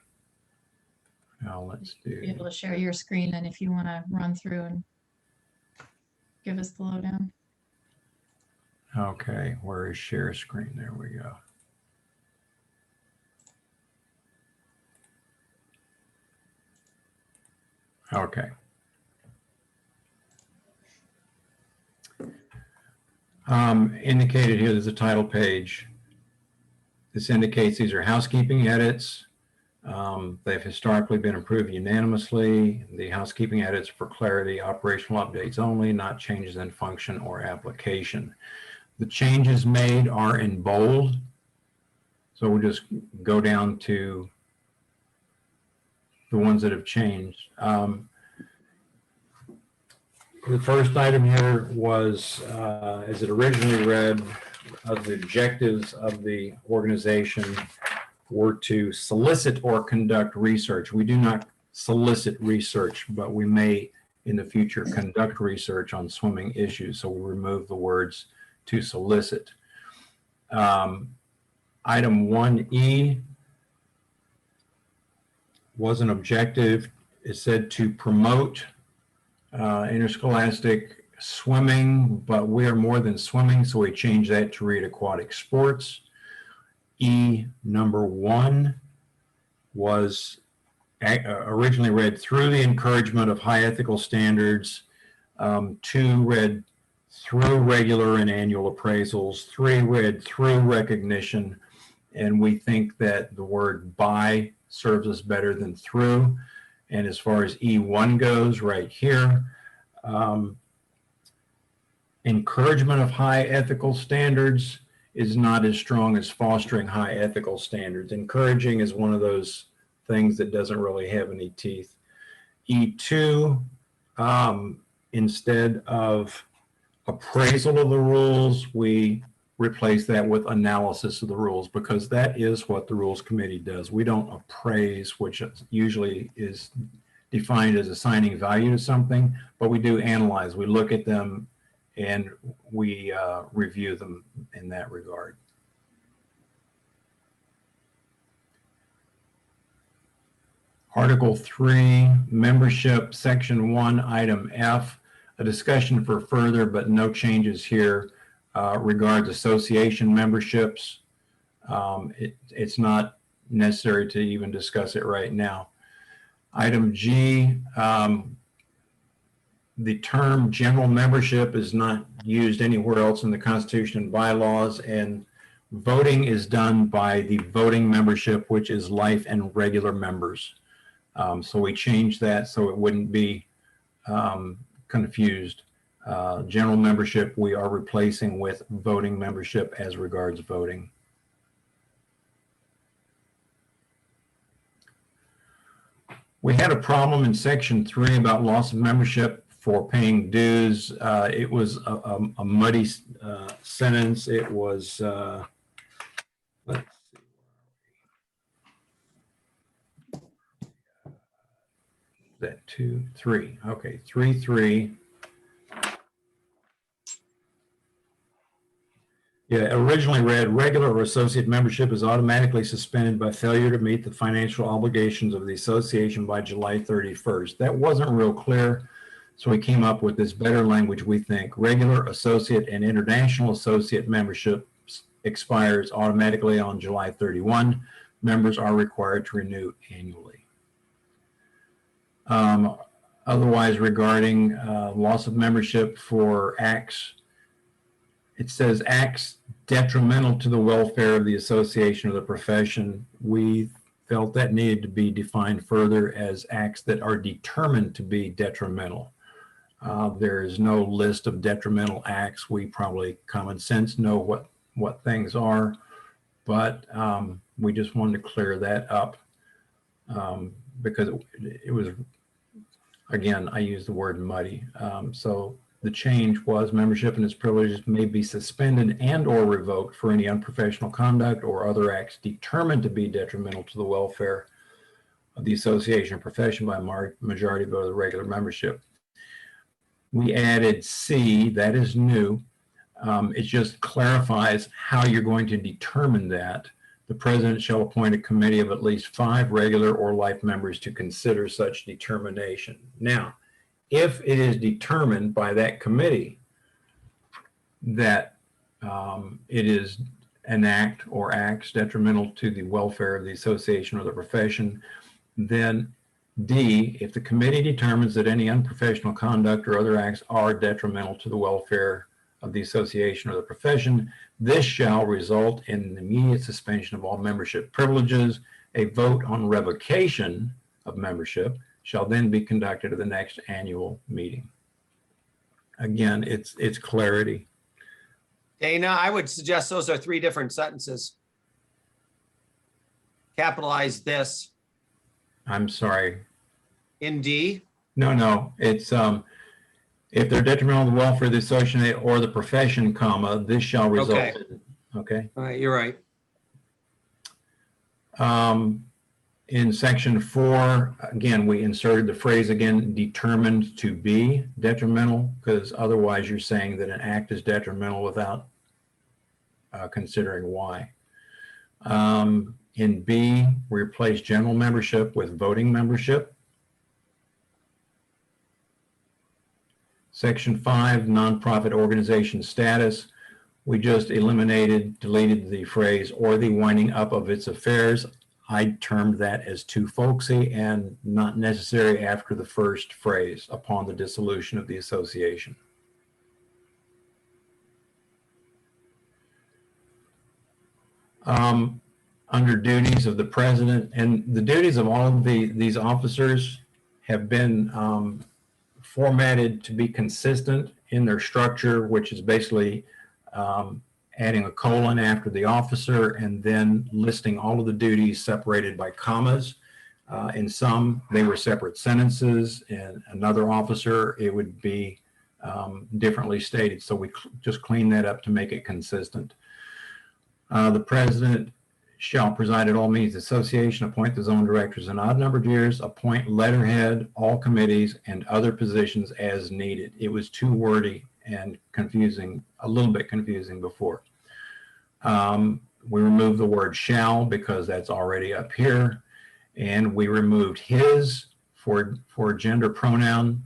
Now let's do. be able to share your screen, and if you want to run through and give us the lowdown. Okay, where is share screen? There we go. Okay. Indicated here, there's a title page. This indicates these are housekeeping edits. They've historically been approved unanimously. The housekeeping edits for clarity, operational updates only, not changes in function or application. The changes made are in bold. So we'll just go down to the ones that have changed. The first item here was, as it originally read, the objectives of the organization were to solicit or conduct research. We do not solicit research, but we may in the future conduct research on swimming issues. So we remove the words to solicit. Item 1E was an objective. It said to promote interscholastic swimming, but we are more than swimming, so we changed that to read aquatic sports. E number 1 was originally read through the encouragement of high ethical standards. 2 read through regular and annual appraisals. 3 read through recognition, and we think that the word by serves us better than through. And as far as E1 goes, right here, encouragement of high ethical standards is not as strong as fostering high ethical standards. Encouraging is one of those things that doesn't really have any teeth. E2, instead of appraisal of the rules, we replace that with analysis of the rules, because that is what the Rules Committee does. We don't appraise, which usually is defined as assigning value to something, but we do analyze. We look at them and we review them in that regard. Article 3, membership, Section 1, Item F, a discussion for further, but no changes here, regards association memberships. It's not necessary to even discuss it right now. Item G, the term general membership is not used anywhere else in the Constitution and bylaws, and voting is done by the voting membership, which is life and regular members. So we changed that so it wouldn't be confused. General membership we are replacing with voting membership as regards voting. We had a problem in Section 3 about loss of membership for paying dues. It was a muddy sentence. It was, let's see, that 2, 3, okay, 3. Yeah, originally read, regular or associate membership is automatically suspended by failure to meet the financial obligations of the association by July 31st. That wasn't real clear, so we came up with this better language, we think. Regular, associate, and international associate membership expires automatically on July 31. Members are required to renew annually. Otherwise, regarding loss of membership for acts, it says acts detrimental to the welfare of the association or the profession. We felt that needed to be defined further as acts that are determined to be detrimental. There is no list of detrimental acts. We probably common sense know what things are, but we just wanted to clear that up because it was, again, I use the word muddy. So the change was membership and its privileges may be suspended and or revoked for any unprofessional conduct or other acts determined to be detrimental to the welfare of the association or profession by majority vote of the regular membership. We added C, that is new. It just clarifies how you're going to determine that. The president shall appoint a committee of at least 5 regular or life members to consider such determination. Now, if it is determined by that committee that it is an act or acts detrimental to the welfare of the association or the profession, then D, if the committee determines that any unprofessional conduct or other acts are detrimental to the welfare of the association or the profession, this shall result in an immediate suspension of all membership privileges. A vote on revocation of membership shall then be conducted at the next annual meeting. Again, it's clarity. Dana, I would suggest those are 3 different sentences. Capitalize this. I'm sorry. In D? No, it's if they're detrimental to the welfare of the association or the profession, comma, this shall result in, okay? All right, you're right. In Section 4, again, we inserted the phrase again, determined to be detrimental, because otherwise you're saying that an act is detrimental without considering why. In B, we replace general membership with voting membership. Section 5, nonprofit organization status. We just deleted the phrase or the winding up of its affairs. I termed that as too folksy and not necessary after the first phrase, upon the dissolution of the association. Under duties of the president, and the duties of all of these officers have been formatted to be consistent in their structure, which is basically adding a colon after the officer and then listing all of the duties separated by commas. In some, they were separate sentences. In another officer, it would be differently stated. So we just clean that up to make it consistent. The president shall preside at all meetings of the association, appoint the zone directors in odd-numbered years, appoint letterhead, all committees, and other positions as needed. It was too wordy and confusing, a little bit confusing before. We removed the word shall because that's already up here. And we removed his for gender pronoun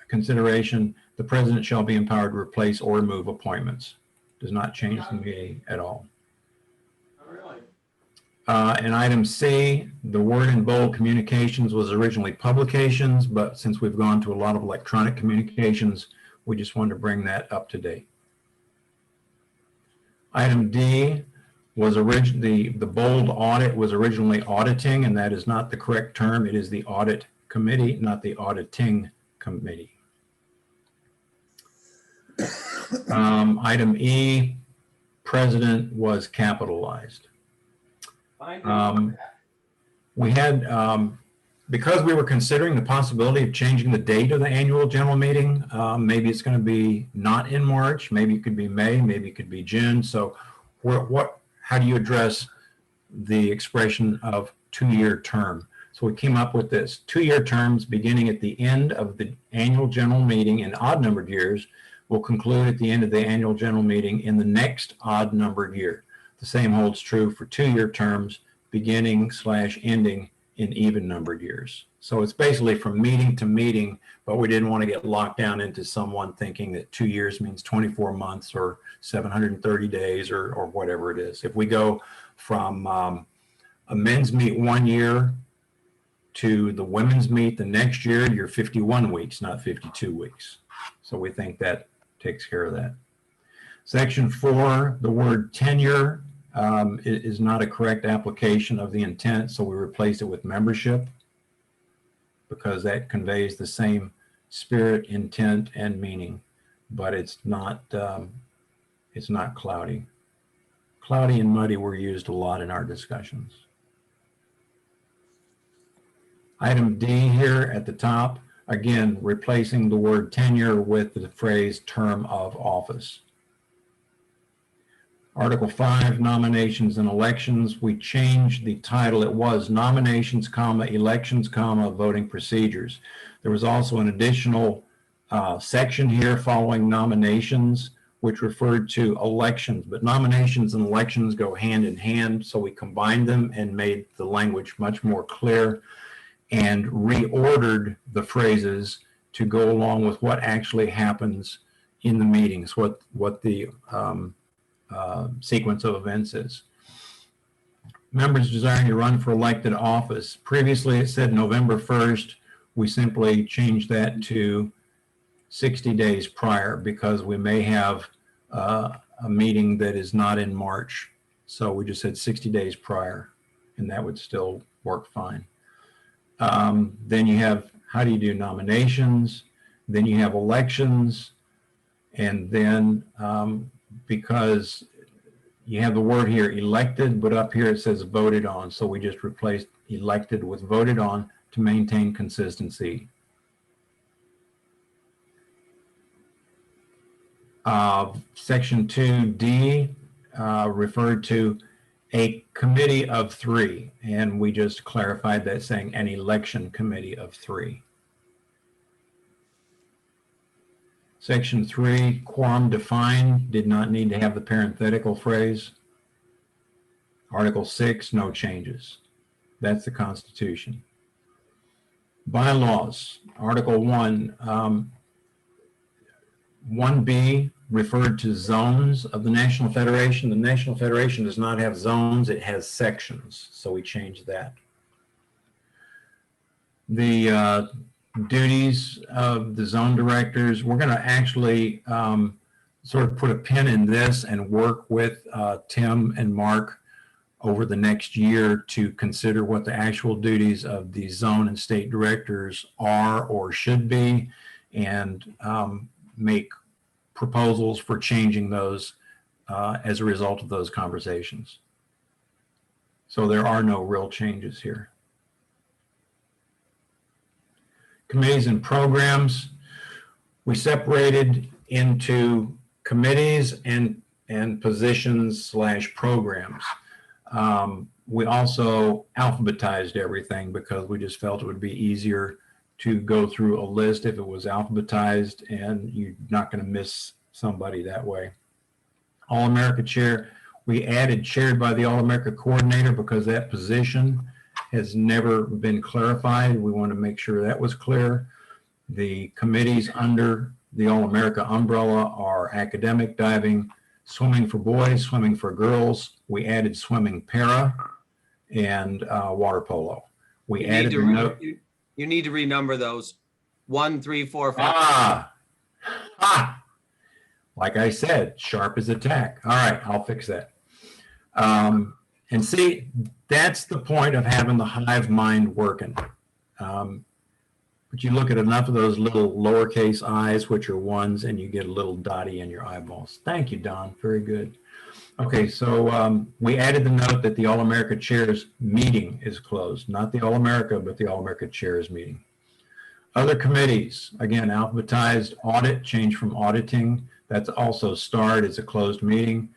consideration. The president shall be empowered to replace or remove appointments. Does not change the meaning at all. In item C, the word in bold, communications, was originally publications, but since we've gone to a lot of electronic communications, we just wanted to bring that up to date. Item D was originally, the bold audit was originally auditing, and that is not the correct term. It is the audit committee, not the auditing committee. Item E, president was capitalized. We had, because we were considering the possibility of changing the date of the annual general meeting, maybe it's going to be not in March, maybe it could be May, maybe it could be June. So how do you address the expression of two-year term? So we came up with this: 2-year terms beginning at the end of the annual general meeting in odd-numbered years will conclude at the end of the annual general meeting in the next odd-numbered year. The same holds true for 2-year terms beginning/ending in even-numbered years. So it's basically from meeting to meeting, but we didn't want to get locked down into someone thinking that 2 years means 24 months or 730 days or whatever it is. If we go from a men's meet 1 year to the women's meet the next year, you're 51 weeks, not 52 weeks. So we think that takes care of that. Section 4, the word tenure is not a correct application of the intent, so we replace it with membership because that conveys the same spirit, intent, and meaning, but it's not cloudy. Cloudy and muddy were used a lot in our discussions. Item D here at the top, again, replacing the word tenure with the phrase term of office. Article 5, nominations and elections. We changed the title. It was nominations, elections, voting procedures. There was also an additional section here following nominations, which referred to elections, but nominations and elections go hand in hand. So we combined them and made the language much more clear and reordered the phrases to go along with what actually happens in the meetings, what the sequence of events is. Members desiring to run for elected office. Previously it said November 1st. We simply changed that to 60 days prior because we may have a meeting that is not in March. So we just said 60 days prior, and that would still work fine. Then you have, how do you do nominations? Then you have elections. And then because you have the word here elected, but up here it says voted on. So we just replaced elected with voted on to maintain consistency. Section 2D referred to a committee of 3, and we just clarified that saying an election committee of 3. Section 3, quorum defined, did not need to have the parenthetical phrase. Article 6, no changes. That's the Constitution. Bylaws, Article 1, 1B referred to zones of the National Federation. The National Federation does not have zones, it has sections, so we changed that. The duties of the zone directors, we're going to actually sort of put a pin in this and work with Tim and Mark over the next year to consider what the actual duties of the zone and state directors are or should be, and make proposals for changing those as a result of those conversations. So there are no real changes here. Committees and programs, we separated into committees and positions / programs. We also alphabetized everything because we just felt it would be easier to go through a list if it was alphabetized, and you're not going to miss somebody that way. All-America Chair, we added chaired by the All-America Coordinator because that position has never been clarified. We want to make sure that was clear. The committees under the All-America umbrella are academic, diving, swimming for boys, swimming for girls. We added swimming para and water polo. We added the note. You need to renumber those. 1, 3, 4, 5. Like I said, sharp as a tack. All right, I'll fix that. And see, that's the point of having the hive mind working. But you look at enough of those little lowercase i's, which are ones, and you get a little dotty in your eyeballs. Thank you, Don. Very good. Okay, so we added the note that the All-America Chairs meeting is closed. Not the All-America, but the All-America Chairs meeting. Other committees, again, alphabetized. Audit, change from auditing. That's also starred as a closed meeting.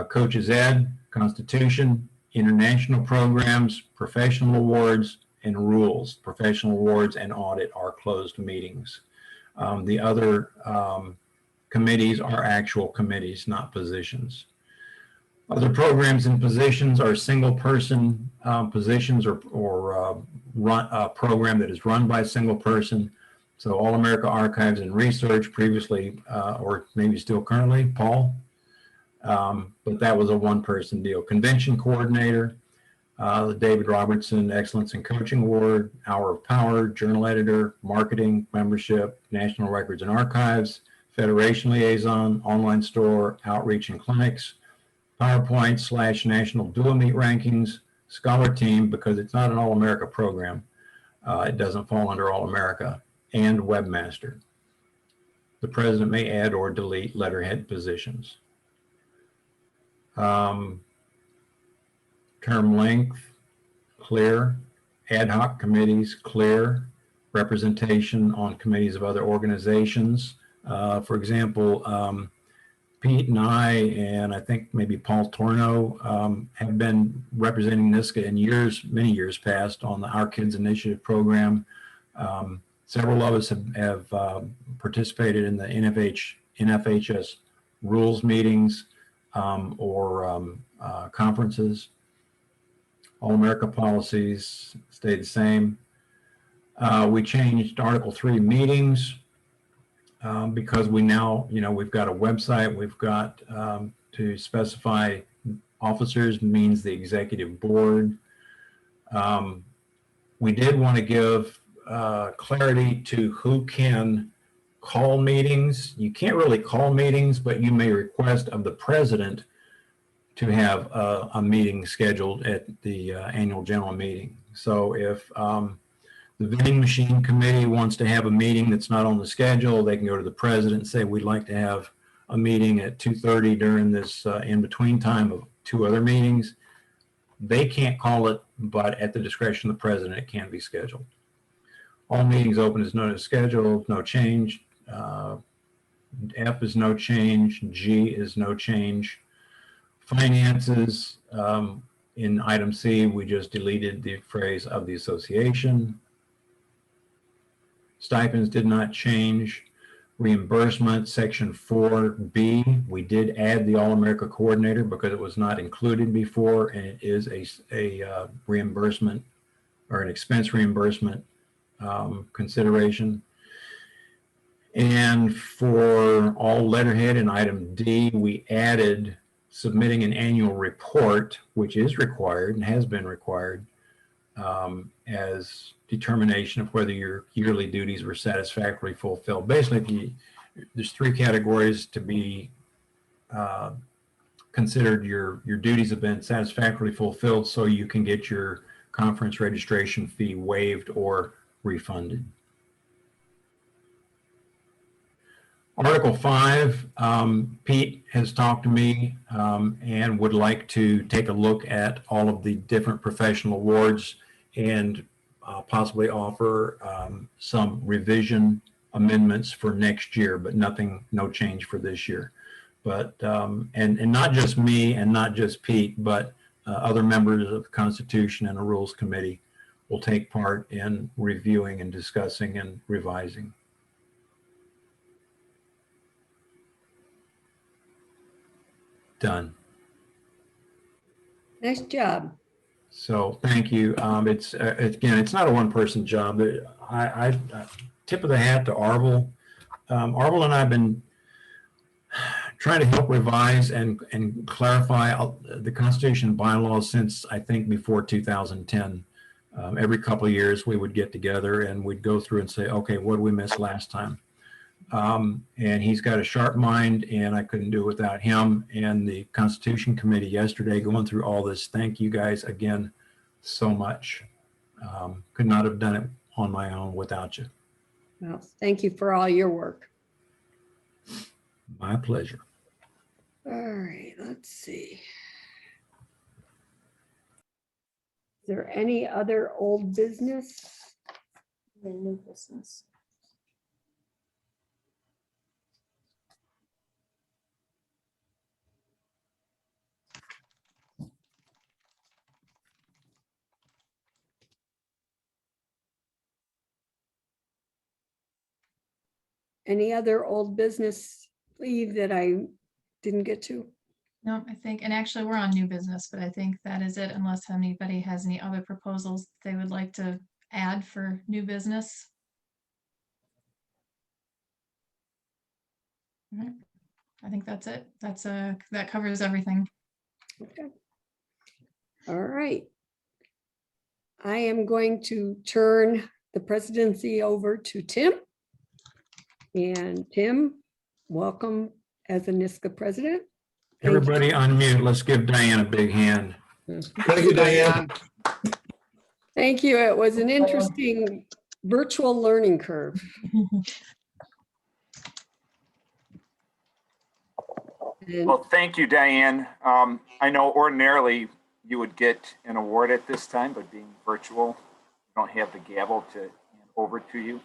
Coaches Ed, Constitution, international programs, professional awards, and rules. Professional awards and audit are closed meetings. The other committees are actual committees, not positions. Other programs and positions are single person positions or run a program that is run by a single person. So All-America Archives and Research previously, or maybe still currently, Paul. But that was a one-person deal. Convention coordinator, the David Robertson Excellence in Coaching Award, Hour of Power, journal editor, marketing, membership, National Records and Archives, Federation liaison, online store, outreach and clinics, PowerPoint / National Dual Meet rankings, scholar team, because it's not an All-America program. It doesn't fall under All-America, and webmaster. The president may add or delete letterhead positions. Term length, clear. Ad hoc committees, clear. Representation on committees of other organizations. For example, Pete and I think maybe Paul Torno have been representing NISCA in many years past on the Our Kids Initiative program. Several of us have participated in the NFHS rules meetings or conferences. All-America policies stayed the same. We changed Article 3 meetings because we now, we've got a website, we've got to specify officers means the executive board. We did want to give clarity to who can call meetings. You can't really call meetings, but you may request of the president to have a meeting scheduled at the annual general meeting. So if the vending machine committee wants to have a meeting that's not on the schedule, they can go to the president and say, we'd like to have a meeting at 2:30 during this in-between time of 2 other meetings. They can't call it, but at the discretion of the president, it can be scheduled. All meetings open as noted scheduled, no change. F is no change, G is no change. Finances, in item C, we just deleted the phrase of the association. Stipends did not change. Reimbursement, section 4B, we did add the All-America Coordinator because it was not included before, and it is a reimbursement or an expense reimbursement consideration. And for all letterhead in item D, we added submitting an annual report, which is required and has been required as determination of whether your yearly duties were satisfactorily fulfilled. Basically, there's 3 categories to be considered your duties have been satisfactorily fulfilled, so you can get your conference registration fee waived or refunded. Article 5, Pete has talked to me and would like to take a look at all of the different professional awards and possibly offer some revision amendments for next year, but no change for this year. But, and not just me and not just Pete, but other members of the Constitution and the Rules Committee will take part in reviewing and discussing and revising. Done. Nice job. So thank you. Again, it's not a one-person job. I tip of the hat to Arvel. Arvel and I have been trying to help revise and clarify the Constitution and bylaws since I think before 2010. Every couple of years we would get together and we'd go through and say, okay, what did we miss last time? And he's got a sharp mind, and I couldn't do it without him and the Constitution Committee yesterday going through all this. Thank you guys again so much. Could not have done it on my own without you. Well, thank you for all your work. My pleasure. All right, let's see. Is there any other old business? New business. Any other old business, Eve, that I didn't get to? No, I think, and actually we're on new business, but I think that is it unless anybody has any other proposals they would like to add for new business. All right. I think that's it. That covers everything. Okay. All right. I am going to turn the presidency over to Tim. And Tim, welcome as a NISCA president. Thank you. Everybody unmute. Let's give Diane a big hand. Thank you, Diane. Thank you. It was an interesting virtual learning curve. Well, thank you, Diane. I know ordinarily you would get an award at this time, but being virtual, you don't have the gavel to hand over to you.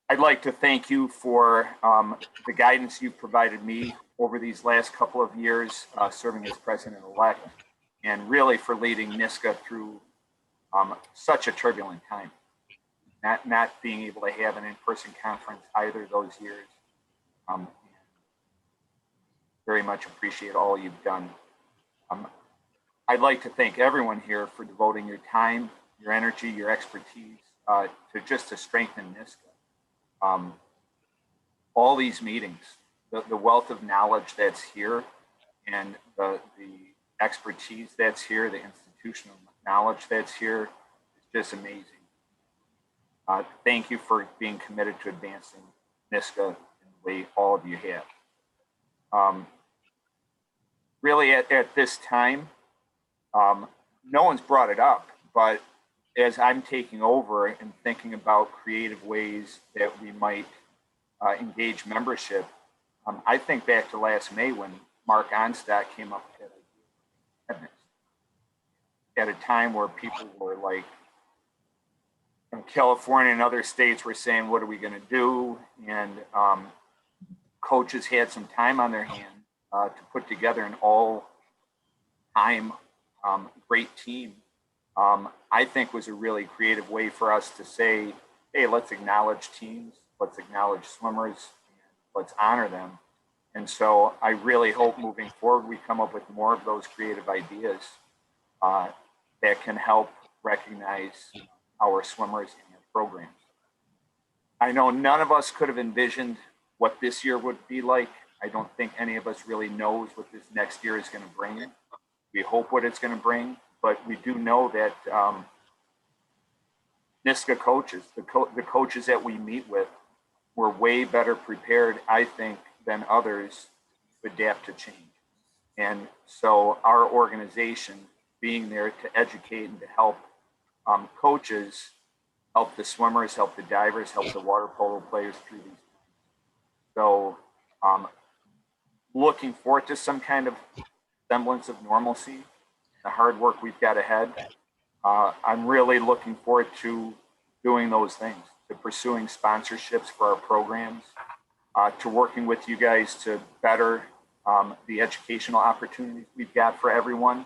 I'd like to thank you for the guidance you've provided me over these last couple of years serving as president-elect, and really for leading NISCA through such a turbulent time. Not being able to have an in-person conference either of those years. Very much appreciate all you've done. I'd like to thank everyone here for devoting your time, your energy, your expertise to strengthen NISCA. All these meetings, the wealth of knowledge that's here and the expertise that's here, the institutional knowledge that's here is just amazing. Thank you for being committed to advancing NISCA in the way all of you have. Really at this time, no one's brought it up, but as I'm taking over and thinking about creative ways that we might engage membership, I think back to last May when Mark Onstadt came up with that at a time where people were like, in California and other states were saying, what are we going to do? And coaches had some time on their hand to put together an all-time great team. I think was a really creative way for us to say, hey, let's acknowledge teams, let's acknowledge swimmers, and let's honor them. And so I really hope moving forward, we come up with more of those creative ideas that can help recognize our swimmers and programs. I know none of us could have envisioned what this year would be like. I don't think any of us really knows what this next year is going to bring. We hope what it's going to bring. But we do know that NISCA coaches, the coaches that we meet with, were way better prepared, I think, than others adapt to change. And so our organization being there to educate and to help coaches, help the swimmers, help the divers, help the water polo players through these. So looking forward to some kind of semblance of normalcy, the hard work we've got ahead. I'm really looking forward to doing those things, to pursuing sponsorships for our programs, to working with you guys to better the educational opportunities we've got for everyone,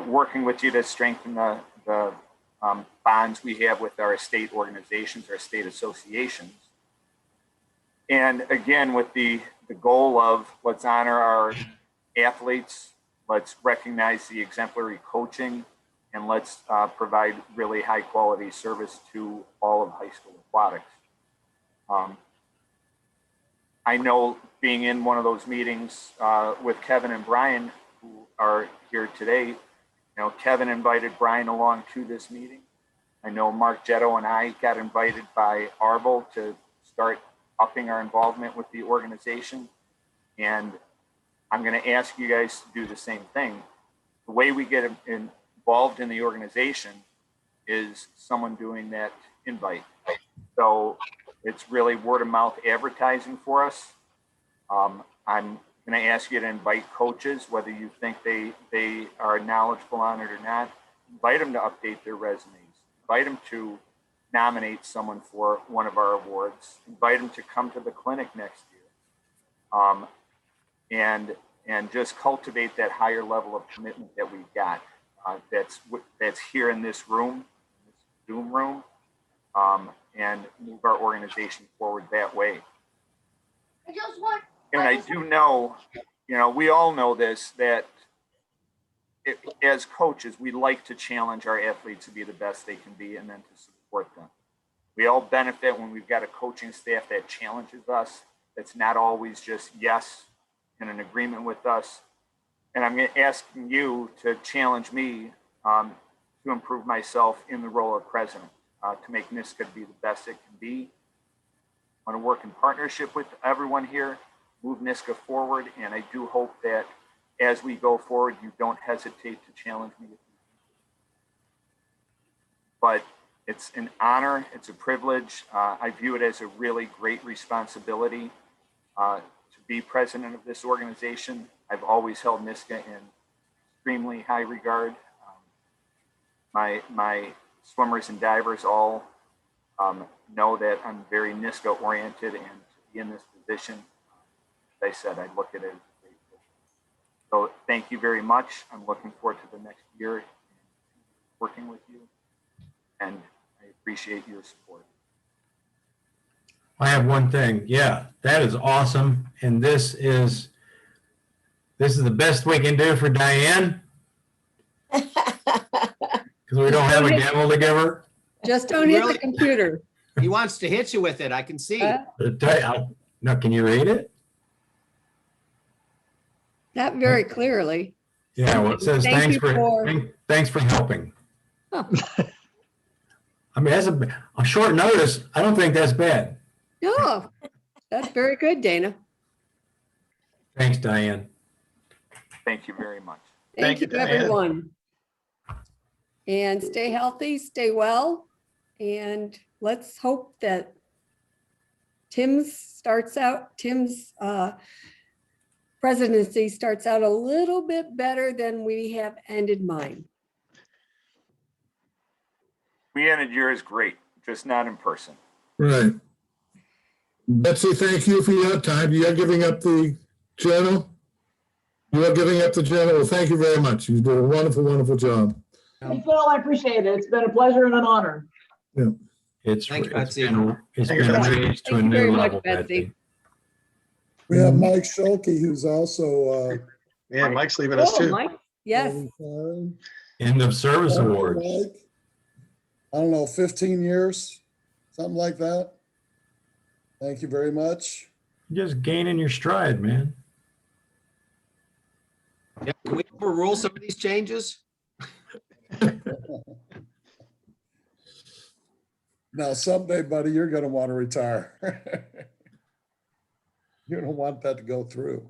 working with you to strengthen the bonds we have with our state organizations, our state associations. And again, with the goal of let's honor our athletes, let's recognize the exemplary coaching, and let's provide really high quality service to all of high school aquatics. I know being in one of those meetings with Kevin and Brian, who are here today, you know, Kevin invited Brian along to this meeting. I know Mark Jetto and I got invited by Arvel to start upping our involvement with the organization. And I'm going to ask you guys to do the same thing. The way we get involved in the organization is someone doing that invite. So it's really word of mouth advertising for us. I'm going to ask you to invite coaches, whether you think they are knowledgeable on it or not. Invite them to update their resumes. Invite them to nominate someone for one of our awards. Invite them to come to the clinic next year. And just cultivate that higher level of commitment that we've got. That's here in this room, this Zoom room, and move our organization forward that way. And I do know, you know, we all know this, that as coaches, we like to challenge our athletes to be the best they can be and then to support them. We all benefit when we've got a coaching staff that challenges us. That's not always just yes and an agreement with us. And I'm asking you to challenge me to improve myself in the role of president, to make NISCA be the best it can be. I want to work in partnership with everyone here, move NISCA forward, and I do hope that as we go forward, you don't hesitate to challenge me. But it's an honor, it's a privilege. I view it as a really great responsibility to be president of this organization. I've always held NISCA in extremely high regard. My swimmers and divers all know that I'm very NISCA oriented, and to be in this position, as I said, I look at it as a great position. So thank you very much. I'm looking forward to the next year working with you, and I appreciate your support. I have one thing. Yeah, that is awesome. And this is the best we can do for Diane. Because we don't have a gavel to give her. Just don't hit the computer. He wants to hit you with it. I can see. No, can you read it? Not very clearly. Yeah, well, it says thanks for helping. Oh. I mean, that's a short notice. I don't think that's bad. No, that's very good, Dana. Thanks, Diane. Thank you very much. Thank you, Diane. everyone. And stay healthy, stay well, and let's hope that Tim's presidency starts out a little bit better than we have ended mine. We ended yours great, just not in person. Right. Betsy, thank you for your time. You are giving up the journal? You are giving up the journal. Well, thank you very much. You did a wonderful, wonderful job. Hey, Phil, I appreciate it. It's been a pleasure and an honor. Yeah. It's Thank you, been Betsy. raised to a Thank you very new much, level, Betsy. Betsy. We have Mike Schulke, who's also. Yeah, Mike's leaving us Oh, too. Mike, yes. End of service Thank you, awards. Mike. I don't know, 15 years, something like that. Thank you very much. Just gaining your stride, man. Yeah, can we overrule some of these changes? Now, someday, buddy, you're going to want to retire. You don't want that to go through.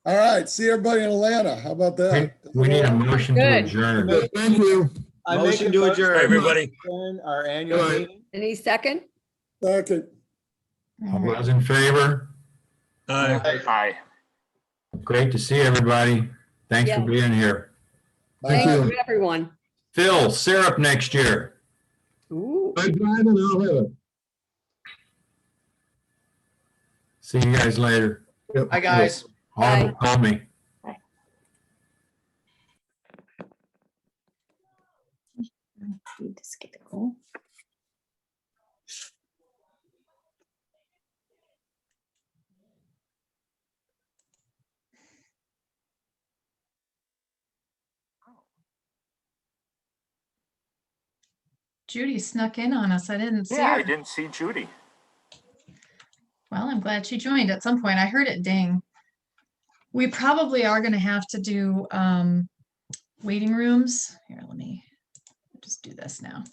All right, see everybody in Atlanta. How about that? We need a motion to Good. adjourn. Thank you. I make Motion a to motion adjourn. everybody. adjourn Our annual Good night. meeting. Any second? Second. All those in favor? Aye. Aye. Great to see everybody. Thanks for Yeah. being here. Thank you. you, everyone. Phil, syrup next year. Ooh. I drive and I'll have it. See you guys later. Yep. Hi, guys. Audible, call me. Just get it cool. Judy snuck in on us. I didn't see Yeah, I her. didn't see Judy. Well, I'm glad she joined at some point. I heard it ding. We probably are going to have to do waiting rooms. Here, let me just do this now.